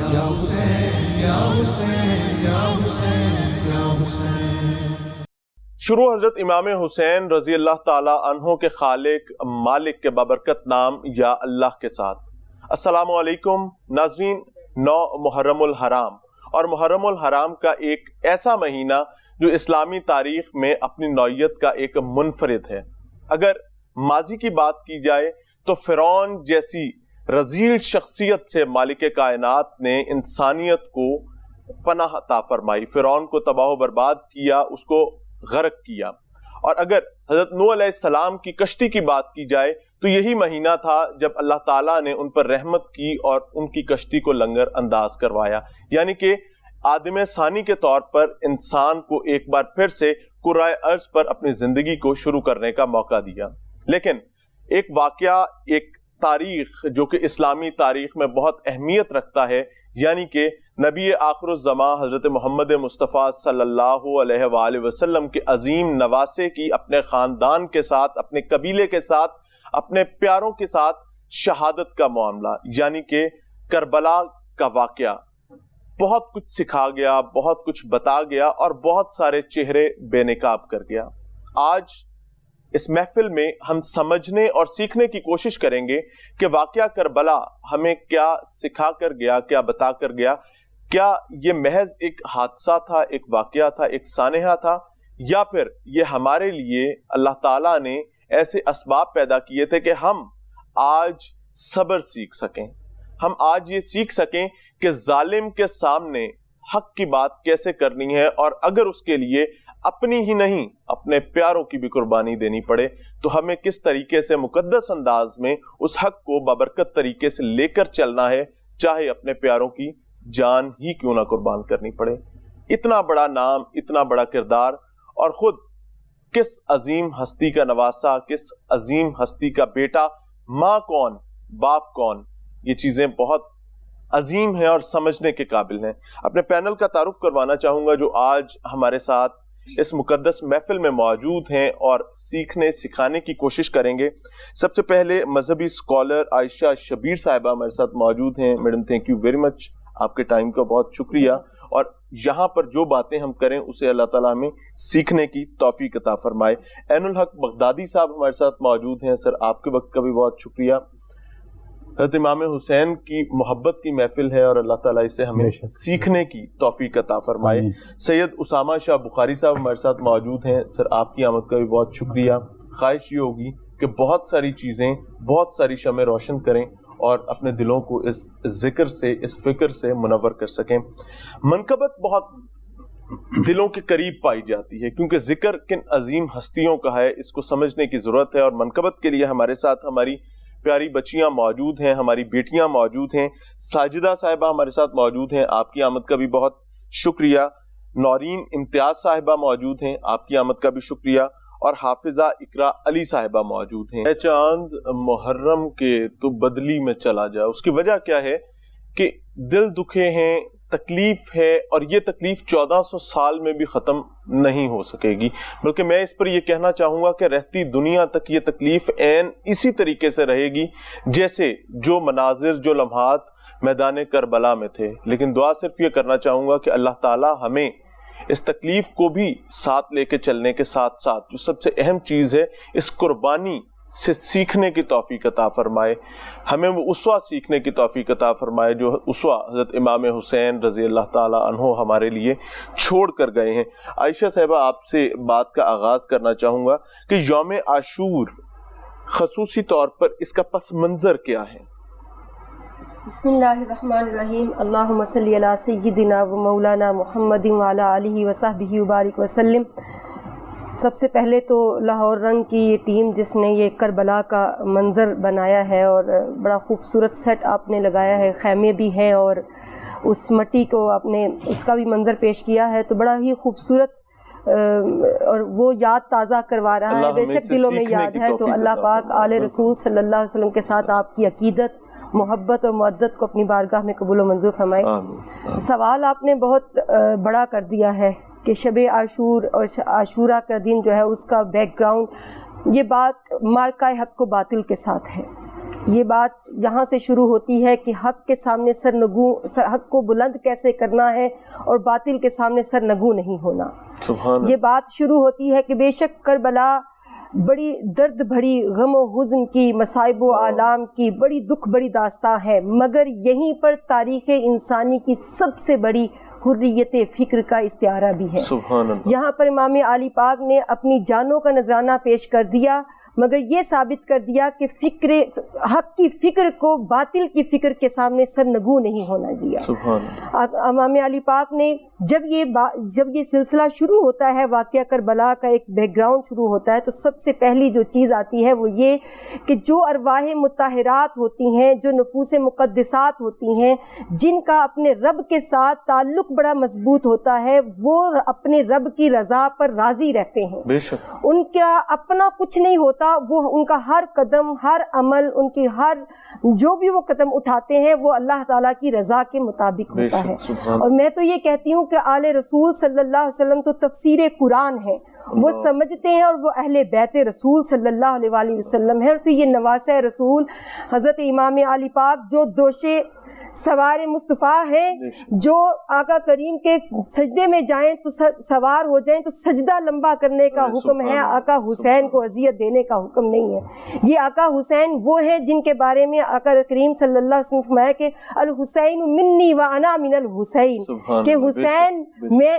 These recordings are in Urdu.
یا حسین یا حسین یا حسین یا حسین۔ شروع حضرت امام حسین رضی اللہ تعالی عنہ کے خالق مالک کے بابرکت نام یا اللہ کے ساتھ۔ السلام علیکم ناظرین، 9 محرم الحرام اور محرم الحرام کا ایک ایسا مہینہ جو اسلامی تاریخ میں اپنی نوعیت کا ایک منفرد ہے۔ اگر ماضی کی بات کی جائے تو فرعون جیسی رذیل شخصیت سے مالک کائنات نے انسانیت کو پناہ عطا فرمائی، فرعون کو تباہ و برباد کیا، اس کو غرق کیا۔ اور اگر حضرت نوح علیہ السلام کی کشتی کی بات کی جائے تو یہی مہینہ تھا جب اللہ تعالیٰ نے ان پر رحمت کی اور ان کی کشتی کو لنگر انداز کروایا، یعنی کہ آدم ثانی کے طور پر انسان کو ایک بار پھر سے کرۂ ارض پر اپنی زندگی کو شروع کرنے کا موقع دیا۔ لیکن ایک واقعہ، ایک تاریخ جو کہ اسلامی تاریخ میں بہت اہمیت رکھتا ہے، یعنی کہ نبی آخر الزمان حضرت محمد مصطفیٰ صلی اللہ علیہ وآلہ وسلم کے عظیم نواسے کی اپنے خاندان کے ساتھ، اپنے قبیلے کے ساتھ، اپنے پیاروں کے ساتھ شہادت کا معاملہ، یعنی کہ کربلا کا واقعہ بہت کچھ سکھا گیا، بہت کچھ بتا گیا اور بہت سارے چہرے بے نقاب کر گیا۔ آج اس محفل میں ہم سمجھنے اور سیکھنے کی کوشش کریں گے کہ واقعہ کربلا ہمیں کیا سکھا کر گیا، کیا بتا کر گیا۔ کیا یہ محض ایک حادثہ تھا، ایک واقعہ تھا، ایک سانحہ تھا، یا پھر یہ ہمارے لیے اللہ تعالیٰ نے ایسے اسباب پیدا کیے تھے کہ ہم آج صبر سیکھ سکیں، ہم آج یہ سیکھ سکیں کہ ظالم کے سامنے حق کی بات کیسے کرنی ہے، اور اگر اس کے لیے اپنی ہی نہیں اپنے پیاروں کی بھی قربانی دینی پڑے تو ہمیں کس طریقے سے مقدس انداز میں اس حق کو بابرکت طریقے سے لے کر چلنا ہے، چاہے اپنے پیاروں کی جان ہی کیوں نہ قربان کرنی پڑے۔ اتنا بڑا نام، اتنا بڑا کردار، اور خود کس عظیم ہستی کا نواسا، کس عظیم ہستی کا بیٹا، ماں کون، باپ کون، یہ چیزیں بہت عظیم ہیں اور سمجھنے کے قابل ہیں۔ اپنے پینل کا تعارف کروانا چاہوں گا جو آج ہمارے ساتھ اس مقدس محفل میں موجود ہیں اور سیکھنے سکھانے کی کوشش کریں گے۔ سب سے پہلے مذہبی اسکالر عائشہ شبیر صاحبہ ہمارے ساتھ موجود ہیں۔ Madam thank you very much, آپ کے ٹائم کا بہت شکریہ، اور یہاں پر جو باتیں ہم کریں اسے اللہ تعالیٰ ہمیں سیکھنے کی توفیق عطا فرمائے۔ عین الحق بغدادی صاحب ہمارے ساتھ موجود ہیں۔ سر آپ کے وقت کا بھی بہت شکریہ۔ حضرت امام حسین کی محبت کی محفل ہے اور اللہ تعالیٰ اسے ہمیں سیکھنے کی توفیق عطا فرمائے۔ سید اسامہ شاہ بخاری صاحب ہمارے ساتھ موجود ہیں۔ سر آپ کی آمد کا بھی بہت شکریہ۔ خواہش یہ ہوگی کہ بہت ساری چیزیں، بہت ساری شمع روشن کریں اور اپنے دلوں کو اس ذکر سے، اس فکر سے منور کر سکیں۔ منقبت بہت دلوں کے قریب پائی جاتی ہے کیونکہ ذکر کن عظیم ہستیوں کا ہے، اس کو سمجھنے کی ضرورت ہے، اور منقبت کے لیے ہمارے ساتھ ہماری پیاری بچیاں موجود ہیں، ہماری بیٹیاں موجود ہیں۔ ساجدہ صاحبہ ہمارے ساتھ موجود ہیں، آپ کی آمد کا بھی بہت شکریہ۔ نورین امتیاز صاحبہ موجود ہیں، آپ کی آمد کا بھی شکریہ، اور حافظہ اقرا علی صاحبہ موجود ہیں۔ اے چاند محرم کے تو بدلی میں چلا جا، اس کی وجہ کیا ہے کہ دل دکھے ہیں، تکلیف ہے، اور یہ تکلیف 1400 سال میں بھی ختم نہیں ہو سکے گی، بلکہ میں اس پر یہ کہنا چاہوں گا کہ رہتی دنیا تک یہ تکلیف عین اسی طریقے سے رہے گی جیسے جو مناظر، جو لمحات میدان کربلا میں تھے۔ لیکن دعا صرف یہ کرنا چاہوں گا کہ اللہ تعالیٰ ہمیں اس تکلیف کو بھی ساتھ لے کے چلنے کے ساتھ ساتھ جو سب سے اہم چیز ہے، اس قربانی سے سیکھنے کی توفیق عطا فرمائے، ہمیں وہ اسوہ سیکھنے کی توفیق عطا فرمائے جو اسوہ حضرت امام حسین رضی اللہ تعالیٰ عنہ ہمارے لیے چھوڑ کر گئے ہیں۔ عائشہ صاحبہ آپ سے بات کا آغاز کرنا چاہوں گا کہ یوم عاشور خصوصی طور پر اس کا پس منظر کیا ہے؟ بسم اللہ الرحمن الرحیم، اللہم صلی علی سیدنا و مولانا محمد وعلی آلہ وصحبہ وبارک وسلم۔ سب سے پہلے تو لاہور رنگ کی یہ ٹیم جس نے یہ کربلا کا منظر بنایا ہے اور بڑا خوبصورت سیٹ آپ نے لگایا ہے، خیمے بھی ہیں اور اس مٹی کو آپ نے اس کا بھی منظر پیش کیا ہے، تو بڑا ہی خوبصورت اور وہ یاد تازہ کروا رہا ہے۔ بے شک دلوں میں یاد ہے، تو اللہ پاک آل رسول صلی اللہ علیہ وسلم کے ساتھ آپ کی عقیدت، محبت اور مودت کو اپنی بارگاہ میں قبول و منظور فرمائے۔ سوال آپ نے بہت بڑا کر دیا ہے کہ شب عاشور اور عاشورہ کا دن جو ہے اس کا بیک گراؤنڈ، یہ بات مارکہ حق و باطل کے ساتھ ہے۔ یہ بات یہاں سے شروع ہوتی ہے کہ حق کے سامنے حق کو بلند کیسے کرنا ہے اور باطل کے سامنے سرنگوں نہیں ہونا. یہ بات شروع ہوتی ہے کہ بے شک کربلا بڑی درد بھری غم و حزن کی، مصائب و آلام کی بڑی دکھ بڑی داستان ہے، مگر یہیں پر تاریخ انسانی کی سب سے بڑی حریت فکر کا استعارہ بھی ہے. یہاں پر امام علی پاک نے اپنی جانوں کا نذرانہ پیش کر دیا، مگر یہ ثابت کر دیا کہ حق کی فکر کو باطل کی فکر کے سامنے سرنگوں نہیں ہونا دیا. امام علی پاک نے جب یہ سلسلہ شروع ہوتا ہے، واقعہ کربلا کا ایک بیک گراؤنڈ شروع ہوتا ہے، تو سب سے پہلی جو چیز آتی ہے وہ یہ کہ جو ارواح مطہرات ہوتی ہیں، جو نفوس مقدسات ہوتی ہیں، جن کا اپنے رب کے ساتھ تعلق بڑا مضبوط ہوتا ہے، وہ اپنے رب کی رضا پر راضی رہتے ہیں. ان کا اپنا کچھ نہیں ہوتا، وہ ان کا ہر قدم، ہر عمل، ان کی ہر جو بھی وہ قدم اٹھاتے ہیں وہ اللہ تعالیٰ کی رضا کے مطابق ہوتا ہے. اور میں تو یہ کہتی ہوں کہ آل رسول صلی اللہ علیہ وسلم تو تفسیر قرآن ہے، وہ سمجھتے ہیں، اور وہ اہل بیت رسول صلی اللہ علیہ وآلہ وسلم ہے. اور پھر یہ نواسہ رسول حضرت امام علی پاک جو دوشے سوار مصطفیٰ ہیں، جو آقا کریم کے سجدے میں جائیں تو سوار ہو جائیں تو سجدہ لمبا کرنے کا حکم ہے، آقا حسین کو اذیت دینے کا حکم نہیں ہے. یہ آقا حسین وہ ہیں جن کے بارے میں آقا کریم صلی اللہ علیہ وسلم فرمایا کہ الحسین منی وانا من الحسین، کہ حسین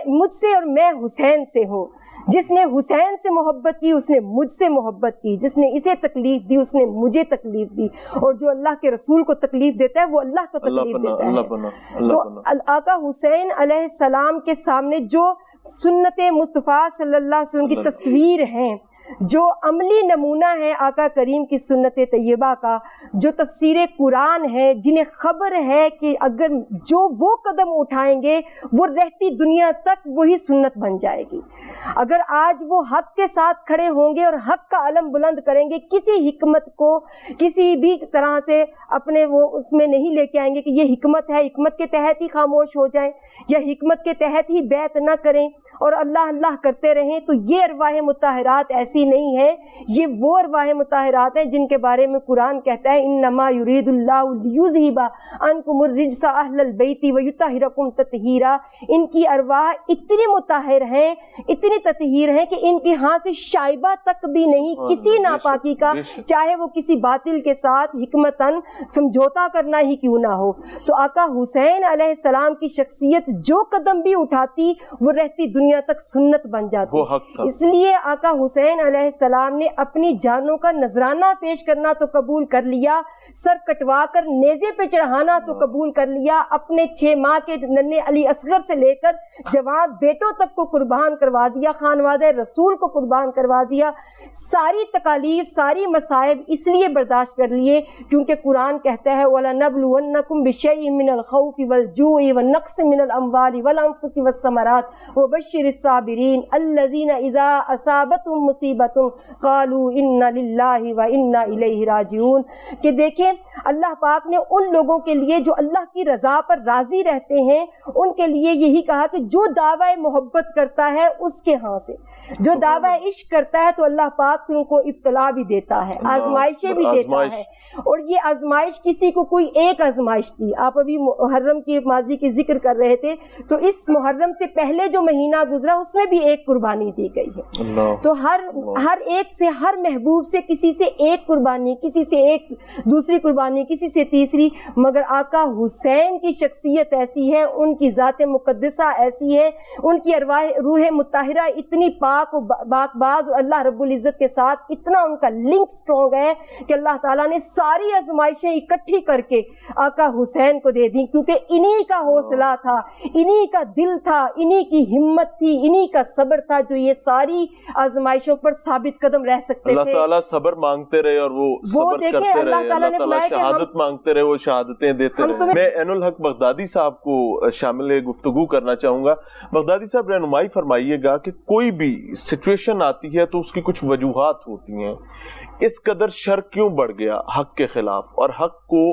مجھ سے اور میں حسین سے ہوں. جس نے حسین سے محبت کی اس نے مجھ سے محبت کی، جس نے اسے تکلیف دی اس نے مجھے تکلیف دی، اور جو اللہ کے رسول کو تکلیف دیتا ہے وہ اللہ کو تکلیف دیتا ہے. تو آقا حسین علیہ السلام کے سامنے جو سنت مصطفیٰ صلی اللہ علیہ وسلم کی تصویر ہیں، جو عملی نمونہ ہے آقا کریم کی سنت طیبہ کا، جو تفسیر قرآن ہے، جنہیں خبر ہے کہ اگر جو وہ قدم اٹھائیں گے وہ رہتی دنیا تک وہی سنت بن جائے گی. اگر آج وہ حق کے ساتھ کھڑے ہوں گے اور حق کا علم بلند کریں گے، کسی حکمت کو کسی بھی طرح سے اپنے وہ اس میں نہیں لے کے آئیں گے کہ یہ حکمت ہے، حکمت کے تحت ہی خاموش ہو جائیں یا حکمت کے تحت ہی بیعت نہ کریں اور اللہ اللہ کرتے رہیں، تو یہ ارواح مطہرات ایسی نہیں ہے. یہ وہ ارواح مطہرات ہیں جن کے بارے میں قرآن کہتا ہے انما یرید اللہ لیذھب عنکم الرجس اہل البیت ویطہرکم تطہیرا. ان کی ارواح اتنی مطہر ہیں، اتنی تطہیر ہیں کہ ان کے ہاں سے شائبہ تک بھی نہیں کسی ناپاکی کا، چاہے وہ کسی باطل کے ساتھ حکمتاً سمجھوتا کرنا ہی کیوں نہ ہو. تو آقا حسین علیہ السلام کی شخصیت جو قدم بھی اٹھاتی وہ رہتی دنیا تک سنت بن جاتی. اس لیے آقا حسین علیہ السلام نے اپنی جانوں کا نذرانہ پیش کرنا تو قبول کر لیا، سر کٹوا کر نیزے پہ چڑھانا تو قبول کر لیا، اپنے 6 ماہ کے ننھے علی اصغر سے لے کر جوان بیٹوں تک کو قربان کروا دیا، خانوادہ رسول کو قربان کروا دیا. ساری تکالیف، ساری مصائب اس لیے برداشت کر لیے کیونکہ قرآن کہتا ہے وَلَنَبْلُوَنَّكُمْ بِشَيْءٍ مِّنَ الْخَوْفِ وَالْجُوعِ وَالنَّقْصِ مِّنَ الْأَمْوَالِ وَالْأَنفُسِ وَالثَّمَرَاتِ وَبَشِّرِ الصَّابِرِينَ الَّذِينَ إِذَا أَصَابَتْهُمْ مُصِيبَةٌ قَالُوا إِنَّا لِلَّهِ وَإِنَّا إِلَيْهِ راجعون. کہ دیکھیں اللہ پاک نے ان لوگوں کے لیے جو اللہ کی رضا پر راضی رہتے ہیں ان کے لیے یہی کہا کہ جو دعوی محبت کرتا ہے اس کے ہاں سے، جو دعوی عشق کرتا ہے تو اللہ پاک پھر ان کو ابتلا بھی دیتا ہے، آزمائشیں بھی دیتا ہے. اور یہ آزمائش کسی کو کوئی ایک آزمائش تھی. آپ ابھی محرم کی ماضی کی ذکر کر رہے تھے تو اس محرم سے پہلے جو مہینہ گزرا اس میں بھی ایک قربانی دی گئی ہے. تو ہر ایک سے، ہر محبوب سے کسی سے ایک قربانی، کسی سے ایک دوسری قربانی، کسی سے تیسری. مگر آقا حسین کی شخصیت ایسی ہے، ان کی ذات مقدسہ ایسی ہے، ان کی ارواح روح مطہرہ اتنی پاک و باز اور اللہ رب العزت کے ساتھ اتنا ان کا لنک سٹرونگ ہے کہ اللہ تعالیٰ نے ساری آزمائشیں اکٹھی کر کے آقا حسین کو دے دی، کیونکہ انہی کا حوصلہ تھا، انہی کا دل تھا، انہی کی ہمت تھی، انہی کا صبر تھا جو یہ ساری آزمائشوں پر ثابت قدم رہ سکتے تھے. اللہ تعالیٰ صبر مانگتے رہے اور وہ صبر کرتے رہے. اللہ تعالیٰ شہادت مانگتے رہے، وہ شہادتیں دیتے رہے. میں عین الحق بغدادی صاحب کو شامل گفتگو کرنا چاہوں گا. بغدادی صاحب رہنمائی فرمائیے گا کہ کوئی بھی سچویشن آتی ہے تو اس کی کچھ وجوہات ہوتی ہیں. اس قدر شر کیوں بڑھ گیا حق کے خلاف، اور حق کو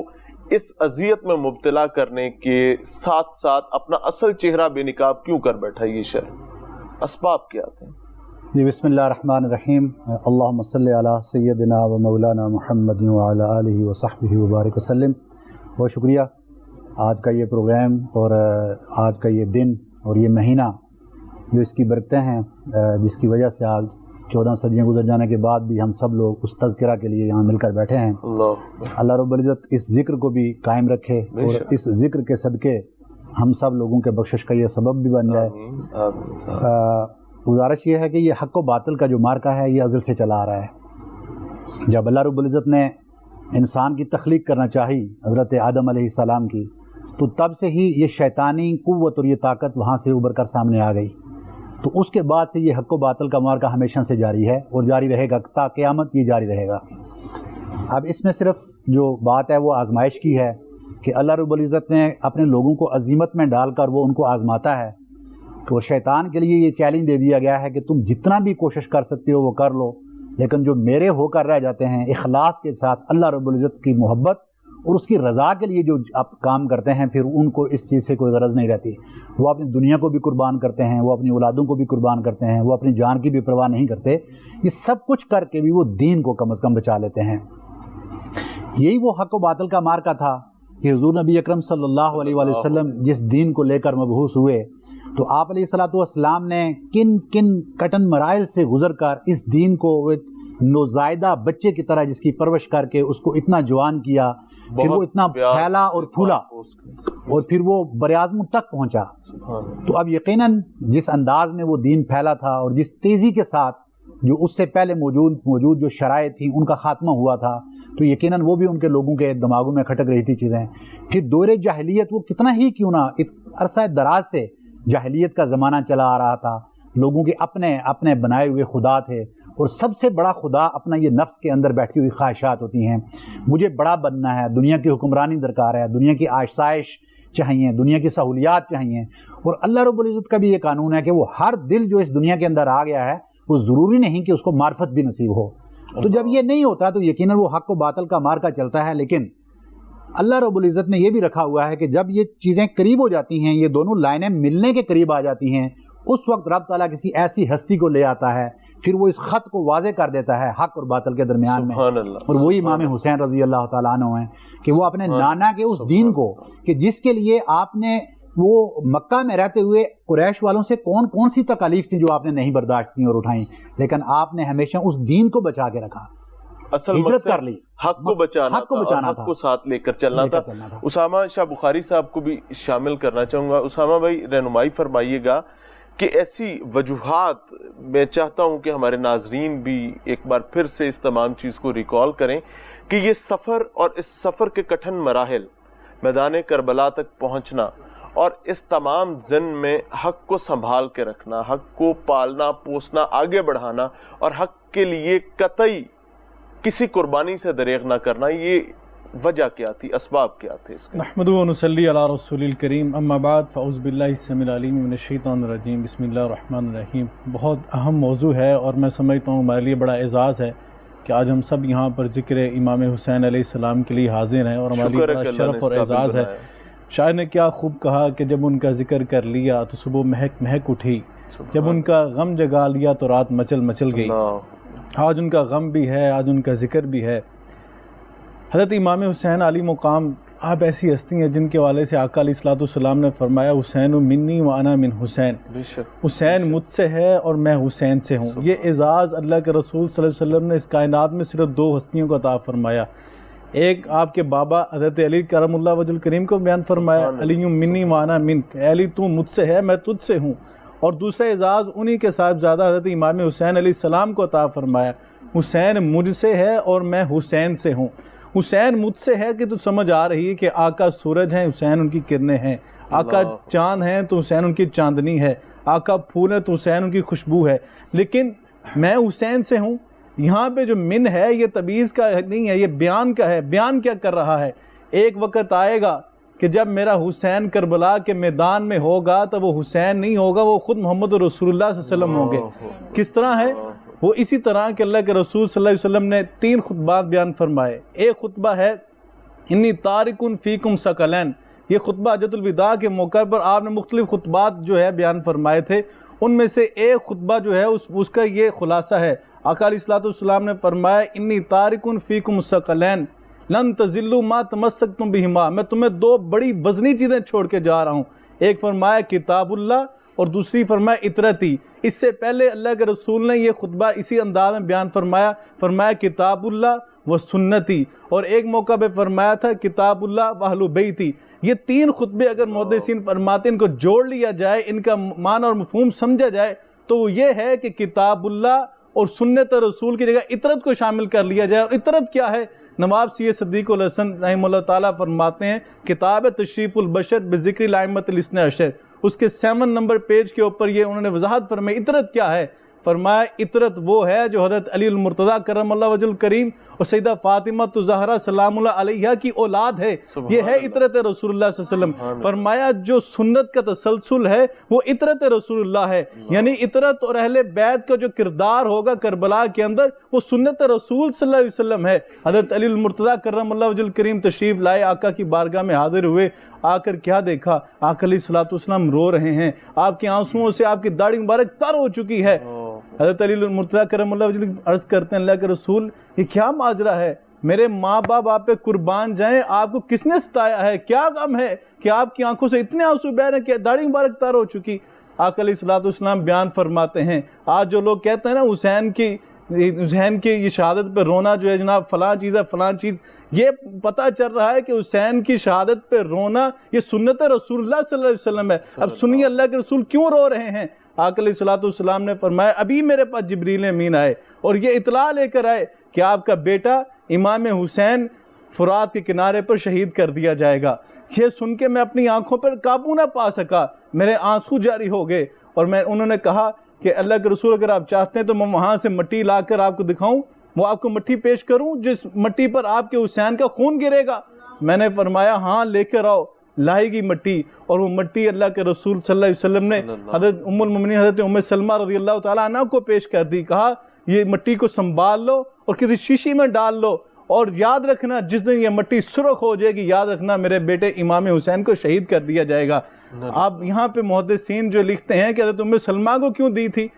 اس اذیت میں مبتلا کرنے کے ساتھ ساتھ اپنا اصل چہرہ بے نقاب کیوں کر بیٹھا یہ شر؟ اسباب کیا تھے؟ جی بسم اللہ الرحمن الرحیم، اللہم صلی علی سیدنا و مولانا محمد وعلی آلہ وصحبہ وبارک وسلم۔ بہت شکریہ، آج کا یہ پروگرام اور آج کا یہ دن اور یہ مہینہ جو اس کی برکتیں ہیں، جس کی وجہ سے آج 14 صدیاں گزر جانے کے بعد بھی ہم سب لوگ اس تذکرہ کے لیے یہاں مل کر بیٹھے ہیں۔ اللہ رب العزت اس ذکر کو بھی قائم رکھے اور اس ذکر کے صدقے ہم سب لوگوں کے بخشش کا یہ سبب بھی بن جائے۔ گزارش یہ ہے کہ یہ حق و باطل کا جو مارکہ ہے یہ ازل سے چلا آ رہا ہے۔ جب اللہ رب العزت نے انسان کی تخلیق کرنا چاہی حضرت آدم علیہ السلام کی، تو تب سے ہی یہ شیطانی قوت اور یہ طاقت وہاں سے ابھر کر سامنے آ گئی۔ تو اس کے بعد سے یہ حق و باطل کا مارکہ ہمیشہ سے جاری ہے اور جاری رہے گا تا قیامت، یہ جاری رہے گا۔ اب اس میں صرف جو بات ہے وہ آزمائش کی ہے کہ اللہ رب العزت نے اپنے لوگوں کو عزیمت میں ڈال کر وہ ان کو آزماتا ہے۔ تو شیطان کے لیے یہ چیلنج دے دیا گیا ہے کہ تم جتنا بھی کوشش کر سکتے ہو وہ کر لو، لیکن جو میرے ہو کر رہ جاتے ہیں اخلاص کے ساتھ اللہ رب العزت کی محبت اور اس کی رضا کے لیے جو آپ کام کرتے ہیں، پھر ان کو اس چیز سے کوئی غرض نہیں رہتی۔ وہ اپنی دنیا کو بھی قربان کرتے ہیں، وہ اپنی اولادوں کو بھی قربان کرتے ہیں، وہ اپنی جان کی بھی پرواہ نہیں کرتے۔ یہ سب کچھ کر کے بھی وہ دین کو کم از کم بچا لیتے ہیں۔ یہی وہ حق و باطل کا مارکہ تھا کہ حضور نبی اکرم صلی اللہ علیہ وآلہ وسلم جس دین کو لے کر مبعوث ہوئے، تو آپ علیہ السلام نے کن کن کٹن مراحل سے گزر کر اس دین کو ایک نوزائیدہ بچے کی طرح جس کی پرورش کر کے اس کو اتنا جوان کیا کہ وہ اتنا پھیلا اور پھولا اور پھر وہ براعظم تک پہنچا۔ تو اب یقیناً جس انداز میں وہ دین پھیلا تھا اور جس تیزی کے ساتھ جو اس سے پہلے موجود جو شرائط تھیں ان کا خاتمہ ہوا تھا، تو یقیناً وہ بھی ان کے لوگوں کے دماغوں میں کھٹک رہی تھی چیزیں۔ پھر دور جاہلیت وہ کتنا ہی کیوں نہ عرصہ دراز سے جاہلیت کا زمانہ چلا آ رہا تھا، لوگوں کے اپنے بنائے ہوئے خدا تھے، اور سب سے بڑا خدا اپنا یہ نفس کے اندر بیٹھی ہوئی خواہشات ہوتی ہیں۔ مجھے بڑا بننا ہے، دنیا کی حکمرانی درکار ہے، دنیا کی آسائش چاہیے، دنیا کی سہولیات چاہیے۔ اور اللہ رب العزت کا بھی یہ قانون ہے کہ وہ ہر دل جو اس دنیا کے اندر آ گیا ہے وہ ضروری نہیں کہ اس کو معرفت بھی نصیب ہو۔ تو جب یہ نہیں ہوتا تو یقیناً وہ حق و باطل کا مارکہ چلتا ہے۔ لیکن اللہ رب العزت نے یہ بھی رکھا ہوا ہے کہ جب یہ چیزیں قریب ہو جاتی ہیں، یہ دونوں لائنیں ملنے کے قریب آ جاتی ہیں، اس وقت رب تعالیٰ کسی ایسی ہستی کو لے آتا ہے، پھر وہ اس خط کو واضح کر دیتا ہے حق اور باطل کے درمیان میں۔ اور وہی امام حسین رضی اللہ تعالیٰ عنہ ہیں کہ وہ اپنے نانا کے اس دین کو کہ جس کے لیے آپ نے وہ مکہ میں رہتے ہوئے قریش والوں سے کون کون سی تکالیف تھیں جو آپ نے نہیں برداشت کی اور اٹھائیں، لیکن آپ نے ہمیشہ اس دین کو بچا کے رکھا، ہجرت کر لی، حق کو بچانا تھا، حق کو ساتھ لے کر چلنا تھا۔ اسامہ شاہ بخاری صاحب کو بھی شامل کرنا چاہوں گا۔ اسامہ بھائی رہنمائی فرمائیے گا کہ ایسی وجوہات، میں چاہتا ہوں کہ ہمارے ناظرین بھی ایک بار پھر سے اس تمام چیز کو ریکال کریں کہ یہ سفر اور اس سفر کے کٹھن مراحل، میدان کربلا تک پہنچنا اور اس تمام ضمن میں حق کو سنبھال کے رکھنا، حق کو پالنا پوسنا، آگے بڑھانا اور حق کے لیے قطعی کسی قربانی سے دریغ نہ کرنا، یہ وجہ کیا تھی، اسباب کیا تھے اس کے؟ نحمدہ و نصلی علی رسول الکریم، اما بعد فاعوذ باللہ السمیع العلیم من الشیطان الرجیم، بسم اللہ الرحمن الرحیم۔ بہت اہم موضوع ہے اور میں سمجھتا ہوں ہمارے لیے بڑا اعزاز ہے کہ آج ہم سب یہاں پر ذکر امام حسین علیہ السلام کے لیے حاضر ہیں، اور ہمارے لیے بڑا شرف اور اعزاز ہے۔ شاعر نے کیا خوب کہا کہ جب ان کا ذکر کر لیا تو صبح مہک مہک اٹھی، جب ان کا غم جگا لیا تو رات مچل مچل گئی۔ آج ان کا غم بھی ہے، آج ان کا ذکر بھی ہے۔ حضرت امام حسین علی مقام، آپ ایسی ہستی ہیں جن کے والے سے آقا علیہ السلام نے فرمایا حسین منی وانا من حسین، حسین مجھ سے ہے اور میں حسین سے ہوں۔ یہ اعزاز اللہ کے رسول صلی اللہ علیہ وسلم نے اس کائنات میں صرف 2 ہستیوں کو عطا فرمایا۔ ایک آپ کے بابا حضرت علی کرم اللہ وجہ الکریم کو بیان فرمایا، علی منی وانا منک، علی تو مجھ سے ہے میں تجھ سے ہوں۔ اور دوسرا اعزاز انہی کے صاحبزادہ حضرت امام حسین علیہ السلام کو عطا فرمایا، حسین مجھ سے ہے اور میں حسین سے ہوں۔ حسین مجھ سے ہے کہ تو سمجھ آ رہی ہے کہ آقا سورج ہیں، حسین ان کی کرنیں ہیں، آقا چاند ہیں تو حسین ان کی چاندنی ہے، آقا پھول ہے تو حسین ان کی خوشبو ہے، لیکن میں حسین سے ہوں۔ یہاں پہ جو من ہے یہ تبعیض کا نہیں ہے، یہ بیان کا ہے۔ بیان کیا کر رہا ہے؟ ایک وقت آئے گا کہ جب میرا حسین کربلا کے میدان میں ہوگا تو وہ حسین نہیں ہوگا، وہ خود محمد رسول اللہ صلی اللہ علیہ وسلم ہوں گے۔ کس طرح ہے وہ؟ اسی طرح کہ اللہ کے رسول صلی اللہ علیہ وسلم نے 3 خطبات بیان فرمائے۔ ایک خطبہ ہے انی تارکن فیکم ثقلین، یہ خطبہ حجۃ الوداع کے موقع پر آپ نے مختلف خطبات جو ہے بیان فرمائے تھے۔ ان میں سے ایک خطبہ جو ہے اس کا یہ خلاصہ ہے۔ آقا علیہ الصلوۃ والسلام نے فرمایا انی تارکن فیکم ثقلین لن تضلوا ما تمسکتم بہما، میں تمہیں دو بڑی وزنی چیزیں چھوڑ کے جا رہا ہوں، ایک فرمایا کتاب اللہ اور دوسری فرمایا اطرتی۔ اس سے پہلے اللہ کے رسول نے یہ خطبہ اسی انداز میں بیان فرمایا کتاب اللہ و سنتی، اور ایک موقع پہ فرمایا تھا کتاب اللہ و اہل بیتی۔ یہ تین خطبے اگر محدثین فرماتے ہیں ان کو جوڑ لیا جائے، ان کا معنی اور مفہوم سمجھا جائے تو وہ یہ ہے کہ کتاب اللہ اور سنت رسول کی جگہ اطرت کو شامل کر لیا جائے۔ اور اطرت کیا ہے؟ نواب سید صدیق الحسن رحمہ اللہ تعالیٰ فرماتے ہیں کتاب تشریف البشر بذکر الائمۃ الاثنی عشر، اس کے 7 نمبر پیج کے اوپر یہ انہوں نے وضاحت فرمائی اطرت کیا ہے۔ فرمایا اطرت وہ ہے جو حضرت علی المرتضیٰ کرم اللہ وجہ الکریم اور سیدہ فاطمہ الزہرا سلام اللہ علیہا کی اولاد ہے، یہ ہے اطرت رسول اللہ صلی اللہ علیہ وسلم۔ فرمایا جو سنت کا تسلسل ہے وہ اطرت رسول اللہ ہے، یعنی اطرت اور اہل بیت کا جو کردار ہوگا کربلا کے اندر وہ سنت رسول صلی اللہ علیہ وسلم ہے۔ حضرت علی المرتضیٰ کرم اللہ وجہ الکریم تشریف لائے، آقا کی بارگاہ میں حاضر ہوئے، آ کر کیا دیکھا؟ آقا علیہ الصلوۃ والسلام رو رہے ہیں، آپ کے آنسوؤں سے آپ کی داڑھی مبارک تر ہو چکی ہے۔ حضرت علی المرتضیٰ کرم اللہ وجہ عرض کرتے ہیں اللہ کے رسول یہ کیا ماجرا ہے؟ میرے ماں باپ آپ پہ قربان جائیں، آپ کو کس نے ستایا ہے؟ کیا غم ہے کہ آپ کی آنکھوں سے اتنے آنسو بہ رہے ہیں کہ داڑھی مبارک تر ہو چکی؟ آقا علیہ الصلوۃ والسلام بیان فرماتے ہیں آج جو لوگ کہتے ہیں نا حسین کی یہ شہادت پہ رونا جو ہے جناب فلاں چیز ہے فلاں چیز، یہ پتہ چل رہا ہے کہ حسین کی شہادت پہ رونا یہ سنت رسول اللہ صلی اللہ علیہ وسلم ہے۔ اب سنیے اللہ کے رسول کیوں رو رہے ہیں۔ آقا علیہ الصلوۃ والسلام نے فرمایا ابھی میرے پاس جبریل امین آئے اور یہ اطلاع لے کر آئے کہ آپ کا بیٹا امام حسین فرات کے کنارے پر شہید کر دیا جائے گا۔ یہ سن کے میں اپنی آنکھوں پر قابو نہ پا سکا، میرے آنسو جاری ہو گئے، اور انہوں نے کہا کہ اللہ کے رسول اگر آپ چاہتے ہیں تو میں وہاں سے مٹی لا کر آپ کو دکھاؤں، وہ آپ کو مٹی پیش کروں جس مٹی پر آپ کے حسین کا خون گرے گا؟ میں نے فرمایا ہاں لے کر آؤ۔ لائی گی مٹی، اور وہ مٹی اللہ کے رسول صلی اللہ علیہ وسلم نے حضرت ام المؤمنین حضرت ام سلمہ رضی اللہ تعالیٰ عنہ کو پیش کر دی، کہا یہ مٹی کو سنبھال لو اور کسی شیشی میں ڈال لو، اور یاد رکھنا جس دن یہ مٹی سرخ ہو جائے گی یاد رکھنا میرے بیٹے امام حسین کو شہید کر دیا جائے گا۔ آپ یہاں پہ محدثین جو لکھتے ہیں کہ حضرت ام سلمہ کو کیوں دی تھی،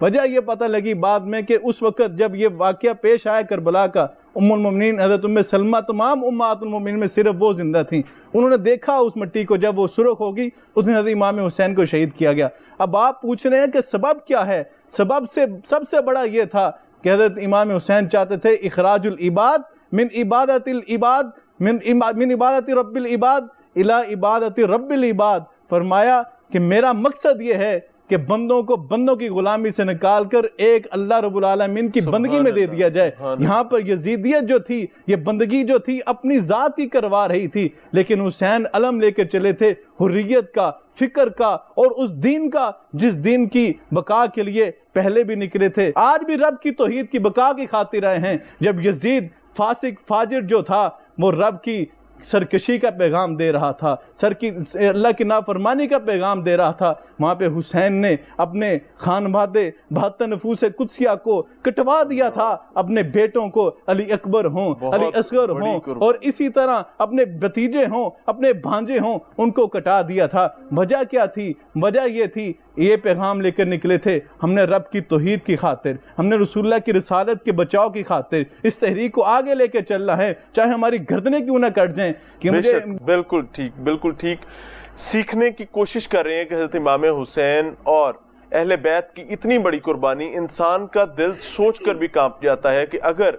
وجہ یہ پتہ لگی بعد میں کہ اس وقت جب یہ واقعہ پیش آیا کربلا کا، ام المؤمنین حضرت ام سلمہ تمام امہات المؤمنین میں صرف وہ زندہ تھیں، انہوں نے دیکھا اس مٹی کو، جب وہ سرخ ہوگی اس دن حضرت امام حسین کو شہید کیا گیا۔ اب آپ پوچھ رہے ہیں کہ سبب کیا ہے؟ سبب سب سے بڑا یہ تھا کہ حضرت امام حسین چاہتے تھے اخراج العباد من عبادت العباد من عبادت رب العباد الی عبادت رب العباد۔ فرمایا کہ میرا مقصد یہ ہے کہ بندوں کو بندوں کی غلامی سے نکال کر ایک اللہ رب العالمین کی بندگی میں دے دیا جائے۔ یہاں پر یزیدیت جو تھی، یہ بندگی جو تھی اپنی ذات کی کروا رہی تھی، لیکن حسین علم لے کے چلے تھے حریت کا، فکر کا، اور اس دین کا جس دین کی بقا کے لیے پہلے بھی نکلے تھے۔ آج بھی رب کی توحید کی بقا کی خاطر آئے ہیں۔ جب یزید فاسق فاجر جو تھا وہ رب کی سرکشی کا پیغام دے رہا تھا، اللہ کی نافرمانی کا پیغام دے رہا تھا، وہاں پہ حسین نے اپنے خانوادے 72 نفوس قدسیہ کو کٹوا دیا تھا، اپنے بیٹوں کو علی اکبر ہوں، علی اصغر ہوں، اور اسی طرح اپنے بھتیجے ہوں، اپنے بھانجے ہوں، ان کو کٹا دیا تھا۔ وجہ کیا تھی؟ وجہ یہ تھی یہ پیغام لے کر نکلے تھے ہم نے رب کی توحید کی خاطر، ہم نے رسول اللہ کی رسالت کے بچاؤ کی خاطر اس تحریک کو آگے لے کے چلنا ہے، چاہے ہماری گردنیں کیوں نہ کٹ جائیں۔ کہ مجھے بالکل ٹھیک سیکھنے کی کوشش کر رہے ہیں کہ حضرت امام حسین اور اہل بیت کی اتنی بڑی قربانی، انسان کا دل سوچ کر بھی کانپ جاتا ہے کہ اگر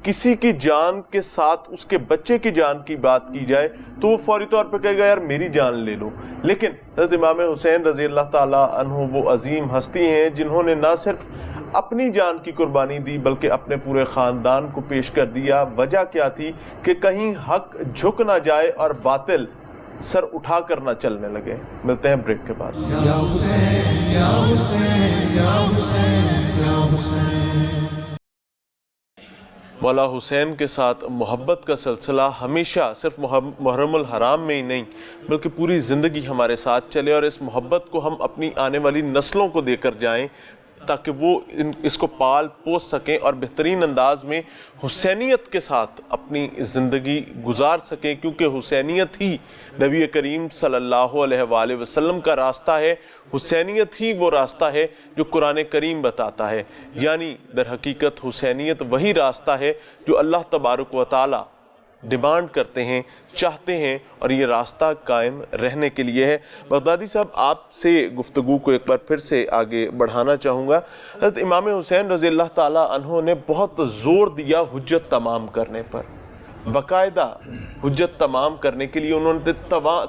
کسی کی جان کے ساتھ اس کے بچے کی جان کی بات کی جائے تو وہ فوری طور پہ کہے گا یار میری جان لے لو، لیکن حضرت امام حسین رضی اللہ تعالیٰ عنہ وہ عظیم ہستی ہیں جنہوں نے نہ صرف اپنی جان کی قربانی دی بلکہ اپنے پورے خاندان کو پیش کر دیا۔ وجہ کیا تھی کہ کہیں حق جھک نہ جائے اور باطل سر اٹھا کر نہ چلنے لگے۔ ملتے ہیں بریک کے بعد۔ یا حسین یا حسین یا حسین یا حسین۔ مولا حسین کے ساتھ محبت کا سلسلہ ہمیشہ صرف محرم الحرام میں ہی نہیں بلکہ پوری زندگی ہمارے ساتھ چلے، اور اس محبت کو ہم اپنی آنے والی نسلوں کو دے کر جائیں۔ تاکہ وہ اس کو پال پوس سکیں اور بہترین انداز میں حسینیت کے ساتھ اپنی زندگی گزار سکیں، کیونکہ حسینیت ہی نبی کریم صلی اللہ علیہ وآلہ وسلم کا راستہ ہے، حسینیت ہی وہ راستہ ہے جو قرآن کریم بتاتا ہے، یعنی در حقیقت حسینیت وہی راستہ ہے جو اللہ تبارک و تعالی ڈیمانڈ کرتے ہیں، چاہتے ہیں، اور یہ راستہ قائم رہنے کے لیے ہے۔ بغدادی صاحب، آپ سے گفتگو کو ایک بار پھر سے آگے بڑھانا چاہوں گا۔ حضرت امام حسین رضی اللہ تعالیٰ عنہ نے بہت زور دیا حجت تمام کرنے پر، باقاعدہ حجت تمام کرنے کے لیے انہوں نے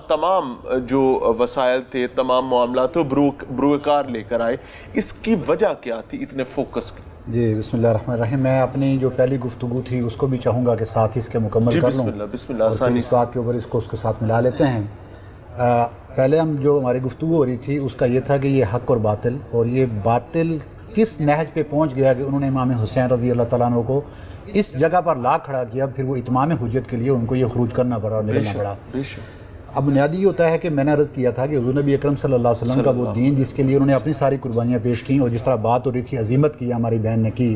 تمام جو وسائل تھے، تمام معاملات تھے، بروئے کار لے کر آئے۔ اس کی وجہ کیا تھی اتنے فوکس کی؟ جی بسم اللہ الرحمن الرحیم۔ میں اپنی جو پہلی گفتگو تھی اس کو بھی چاہوں گا کہ ساتھ ہی اس کے مکمل کر لوں، بسم اللہ اور پھر اس بات کے اوپر اس کو اس کے ساتھ ملا لیتے ہیں۔ پہلے ہم جو ہماری گفتگو ہو رہی تھی اس کا یہ تھا کہ یہ حق اور باطل، اور یہ باطل کس نہج پہ پہنچ گیا کہ انہوں نے امام حسین رضی اللہ تعالیٰ عنہ کو اس جگہ پر لا کھڑا کیا، پھر وہ اتمام حجت کے لیے ان کو یہ خروج کرنا پڑا اور نکلنا پڑا۔ اب بنیادی یہ ہوتا ہے کہ میں نے عرض کیا تھا کہ حضور نبی اکرم صلی اللہ علیہ وسلم کا وہ دین جس کے لیے انہوں نے اپنی ساری قربانیاں پیش کیں، اور جس طرح بات ہو رہی تھی عظیمت کی ہماری بہن نے کی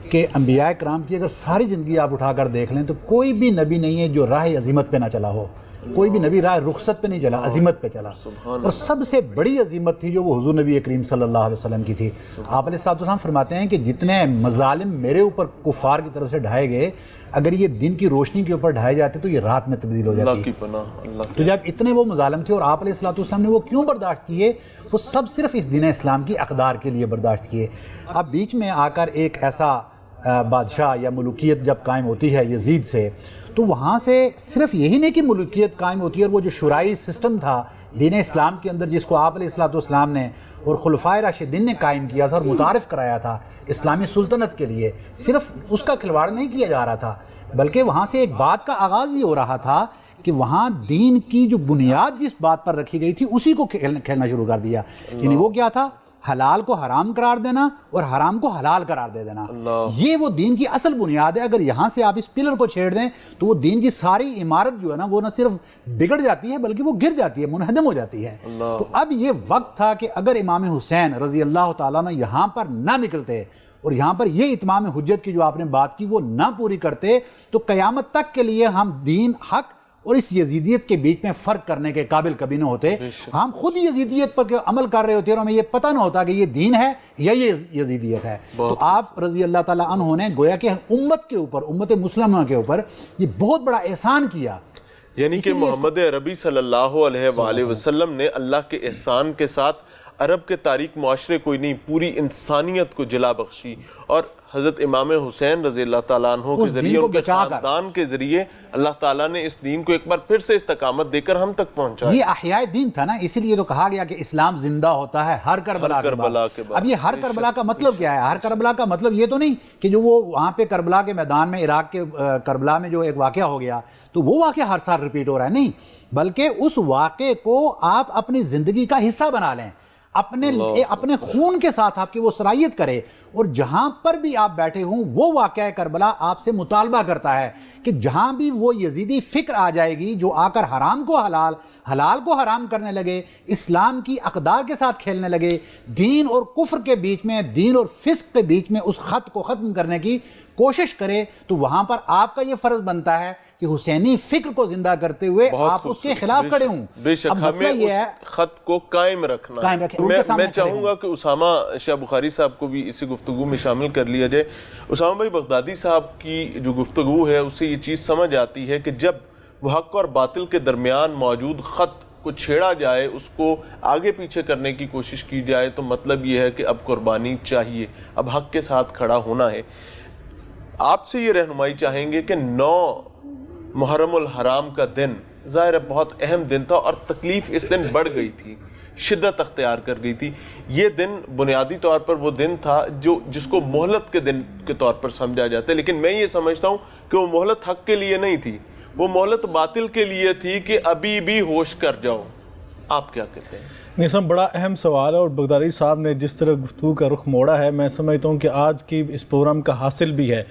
کہ انبیاء کرام کی اگر ساری زندگی آپ اٹھا کر دیکھ لیں تو کوئی بھی نبی نہیں ہے جو راہ عظیمت پہ نہ چلا ہو، کوئی بھی نبی راہ رخصت پہ نہیں چلا، عظیمت پہ چلا، اور سب سے بڑی عظیمت تھی جو وہ حضور نبی کریم صلی اللہ علیہ وسلم کی تھی۔ آپ علیہ السلام فرماتے ہیں کہ جتنے مظالم میرے اوپر کفار کی طرف سے ڈھائے گئے، اگر یہ دن کی روشنی کے اوپر ڈھائے جاتے تو یہ رات میں تبدیل ہو جاتی۔ تو جب اتنے وہ مظالم تھے اور آپ علیہ السلام نے وہ کیوں برداشت کیے؟ وہ سب صرف اس دین اسلام کی اقدار کے لیے برداشت کیے۔ اب بیچ میں آ کر ایک ایسا بادشاہ یا ملوکیت جب قائم ہوتی ہے یزید سے، تو وہاں سے صرف یہی نہیں کہ ملوکیت قائم ہوتی ہے، اور وہ جو شورائی سسٹم تھا دین اسلام کے اندر جس کو آپ علیہ السلام نے اور خلفائے راشدین نے قائم کیا تھا اور متعارف کرایا تھا اسلامی سلطنت کے لیے، صرف اس کا کھلواڑ نہیں کیا جا رہا تھا، بلکہ وہاں سے ایک بات کا آغاز ہی ہو رہا تھا کہ وہاں دین کی جو بنیاد جس بات پر رکھی گئی تھی اسی کو کھیلنا شروع کر دیا۔ یعنی وہ کیا تھا؟ حلال کو حرام قرار دینا اور حرام کو حلال قرار دے دینا۔ یہ وہ دین کی اصل بنیاد ہے۔ اگر یہاں سے آپ اس پلر کو چھیڑ دیں تو وہ دین کی ساری عمارت جو ہے نا وہ نہ صرف بگڑ جاتی ہے بلکہ وہ گر جاتی ہے، منہدم ہو جاتی ہے۔ تو اب یہ وقت تھا کہ اگر امام حسین رضی اللہ تعالیٰ عنہ یہاں پر نہ نکلتے اور یہاں پر یہ اتمام حجت کی جو آپ نے بات کی وہ نہ پوری کرتے، تو قیامت تک کے لیے ہم دین، حق اور اس یزیدیت کے بیچ میں فرق کرنے کے قابل کبھی نہ ہوتے۔ ہم خود یزیدیت پر عمل کر رہے ہوتے اور ہمیں یہ پتہ نہ ہوتا کہ یہ دین ہے یا یہ یزیدیت ہے۔ تو آپ رضی اللہ تعالیٰ عنہ نے گویا کہ امت کے اوپر، امت مسلمہ کے اوپر یہ بہت بڑا احسان کیا، یعنی کہ محمد عربی صلی اللہ علیہ وآلہ وسلم نے اللہ کے احسان کے ساتھ عرب کے تاریک معاشرے کوئی نہیں، پوری انسانیت کو جلا بخشی، اور حضرت امام حسین رضی اللہ تعالیٰ عنہ کے ذریعے، ان کے خاندان کے ذریعے اللہ تعالیٰ نے اس دین کو ایک بار پھر سے استقامت دے کر ہم تک پہنچا۔ یہ احیاء دین تھا نا، اسی لیے تو کہا گیا کہ اسلام زندہ ہوتا ہے ہر کربلا کے بعد۔ اب یہ ہر کربلا کا مطلب کیا ہے؟ ہر کربلا کا مطلب یہ تو نہیں کہ جو وہ وہاں پہ کربلا کے میدان میں، عراق کے کربلا میں جو ایک واقعہ ہو گیا تو وہ واقعہ ہر سال ریپیٹ ہو رہا ہے، نہیں، بلکہ اس واقعے کو آپ اپنی زندگی کا حصہ بنا لیں، اپنے خون کے ساتھ آپ کی وہ صلاحیت کرے، اور جہاں پر بھی آپ بیٹھے ہوں وہ واقعہ کربلا آپ سے مطالبہ کرتا ہے کہ جہاں بھی وہ یزیدی فکر آ جائے گی جو آ کر حرام کو حلال، حلال کو حرام کرنے لگے، اسلام کی اقدار کے ساتھ کھیلنے لگے، دین اور کفر کے بیچ میں، دین اور فسق کے بیچ میں اس خط کو ختم کرنے کی کوشش کرے، تو وہاں پر آپ کا یہ فرض بنتا ہے کہ حسینی فکر کو زندہ کرتے ہوئے آپ اس کے خلاف کھڑے ہوں۔ بے شک ہمیں اس خط کو قائم رکھنا ہے۔ میں چاہوں گا کہ اسامہ شاہ بخاری صاحب کو بھی اسی گفتگو میں شامل کر لیا جائے۔ اسامہ بھائی، بغدادی صاحب کی جو گفتگو ہے اس سے یہ چیز سمجھ آتی ہے کہ جب وہ حق اور باطل کے درمیان موجود خط کو چھیڑا جائے، اس کو آگے پیچھے کرنے کی کوشش کی جائے، تو مطلب یہ ہے کہ اب قربانی چاہیے، اب حق کے ساتھ کھڑا ہونا ہے۔ آپ سے یہ رہنمائی چاہیں گے کہ 9 محرم الحرام کا دن ظاہر ہے بہت اہم دن تھا، اور تکلیف اس دن بڑھ گئی تھی، شدت اختیار کر گئی تھی۔ یہ دن بنیادی طور پر وہ دن تھا جس کو مہلت کے دن کے طور پر سمجھا جاتا ہے، لیکن میں یہ سمجھتا ہوں کہ وہ مہلت حق کے لیے نہیں تھی، وہ مہلت باطل کے لیے تھی کہ ابھی بھی ہوش کر جاؤ۔ آپ کیا کہتے ہیں؟ نیسم، بڑا اہم سوال ہے، اور بغدادی صاحب نے جس طرح گفتگو کا رخ موڑا ہے، میں سمجھتا ہوں کہ آج کی اس پروگرام کا حاصل بھی ہے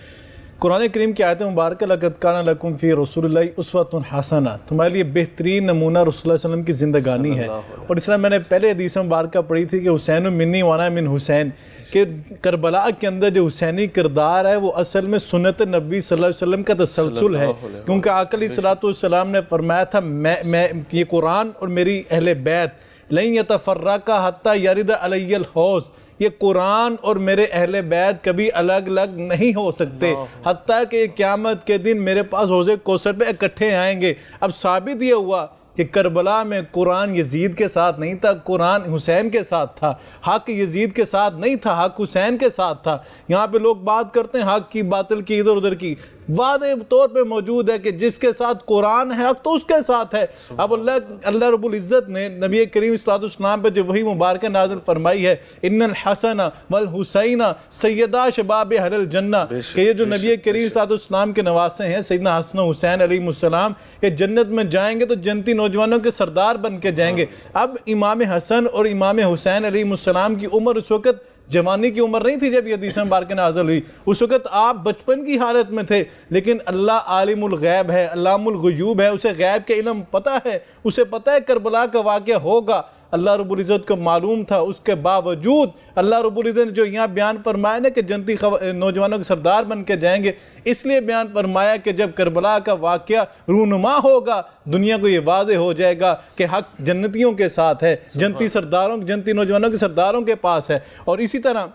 قرآن کریم کی آیت مبارکہ لقد کان لکم فی رسول اللہ اسوۃ حسنہ، تمہارے لیے بہترین نمونہ رسول اللہ علیہ وسلم کی زندگانی ہے. اور اس طرح میں نے پہلے حدیث مبارکہ پڑھی تھی کہ حسین منی وانا من حسین، کہ کربلا کے اندر جو حسینی کردار ہے وہ اصل میں سنت نبی صلی اللہ علیہ وسلم کا تسلسل ہے، کیونکہ آقا علیہ السلام نے فرمایا تھا میں یہ قرآن اور میری اہل بیت لن یتفرقا حتی یرد علی الحوض، یہ قرآن اور میرے اہل بیت کبھی الگ الگ نہیں ہو سکتے حتیٰ کہ قیامت کے دن میرے پاس حوض کوثر پہ اکٹھے آئیں گے. اب ثابت یہ ہوا کہ کربلا میں قرآن یزید کے ساتھ نہیں تھا، قرآن حسین کے ساتھ تھا. حق یزید کے ساتھ نہیں تھا، حق حسین کے ساتھ تھا. یہاں پہ لوگ بات کرتے ہیں حق کی باطل کی ادھر ادھر کی، واضح طور پہ موجود ہے کہ جس کے ساتھ قرآن ہے حق تو اس کے ساتھ ہے. اب اللہ رب العزت نے نبی کریم صلی اللہ علیہ وسلم پہ جو وحی مبارکہ نازل فرمائی ہے ان الحسن والحسین سیدا شباب اہل الجنہ، کہ یہ جو نبی کریم صلی اللہ علیہ وسلم کے نواسے ہیں سیدنا حسن و حسین علیہ السلام، یہ جنت میں جائیں گے تو جنتی نوجوانوں کے سردار بن کے جائیں گے. اب امام حسن اور امام حسین علیہ السلام کی عمر اس وقت جوانی کی عمر نہیں تھی جب یہ حدیث مبارکہ نازل ہوئی، اس وقت آپ بچپن کی حالت میں تھے. لیکن اللہ عالم الغیب ہے، علام الغیوب ہے، اسے غیب کے علم پتہ ہے، اسے پتہ ہے کربلا کا واقعہ ہوگا. اللہ رب العزت کو معلوم تھا، اس کے باوجود اللہ رب العزت نے جو یہاں بیان فرمایا نا کہ جنتی نوجوانوں کے سردار بن کے جائیں گے، اس لیے بیان فرمایا کہ جب کربلا کا واقعہ رونما ہوگا دنیا کو یہ واضح ہو جائے گا کہ حق جنتیوں کے ساتھ ہے، جنتی نوجوانوں کے سرداروں کے پاس ہے. اور اسی طرح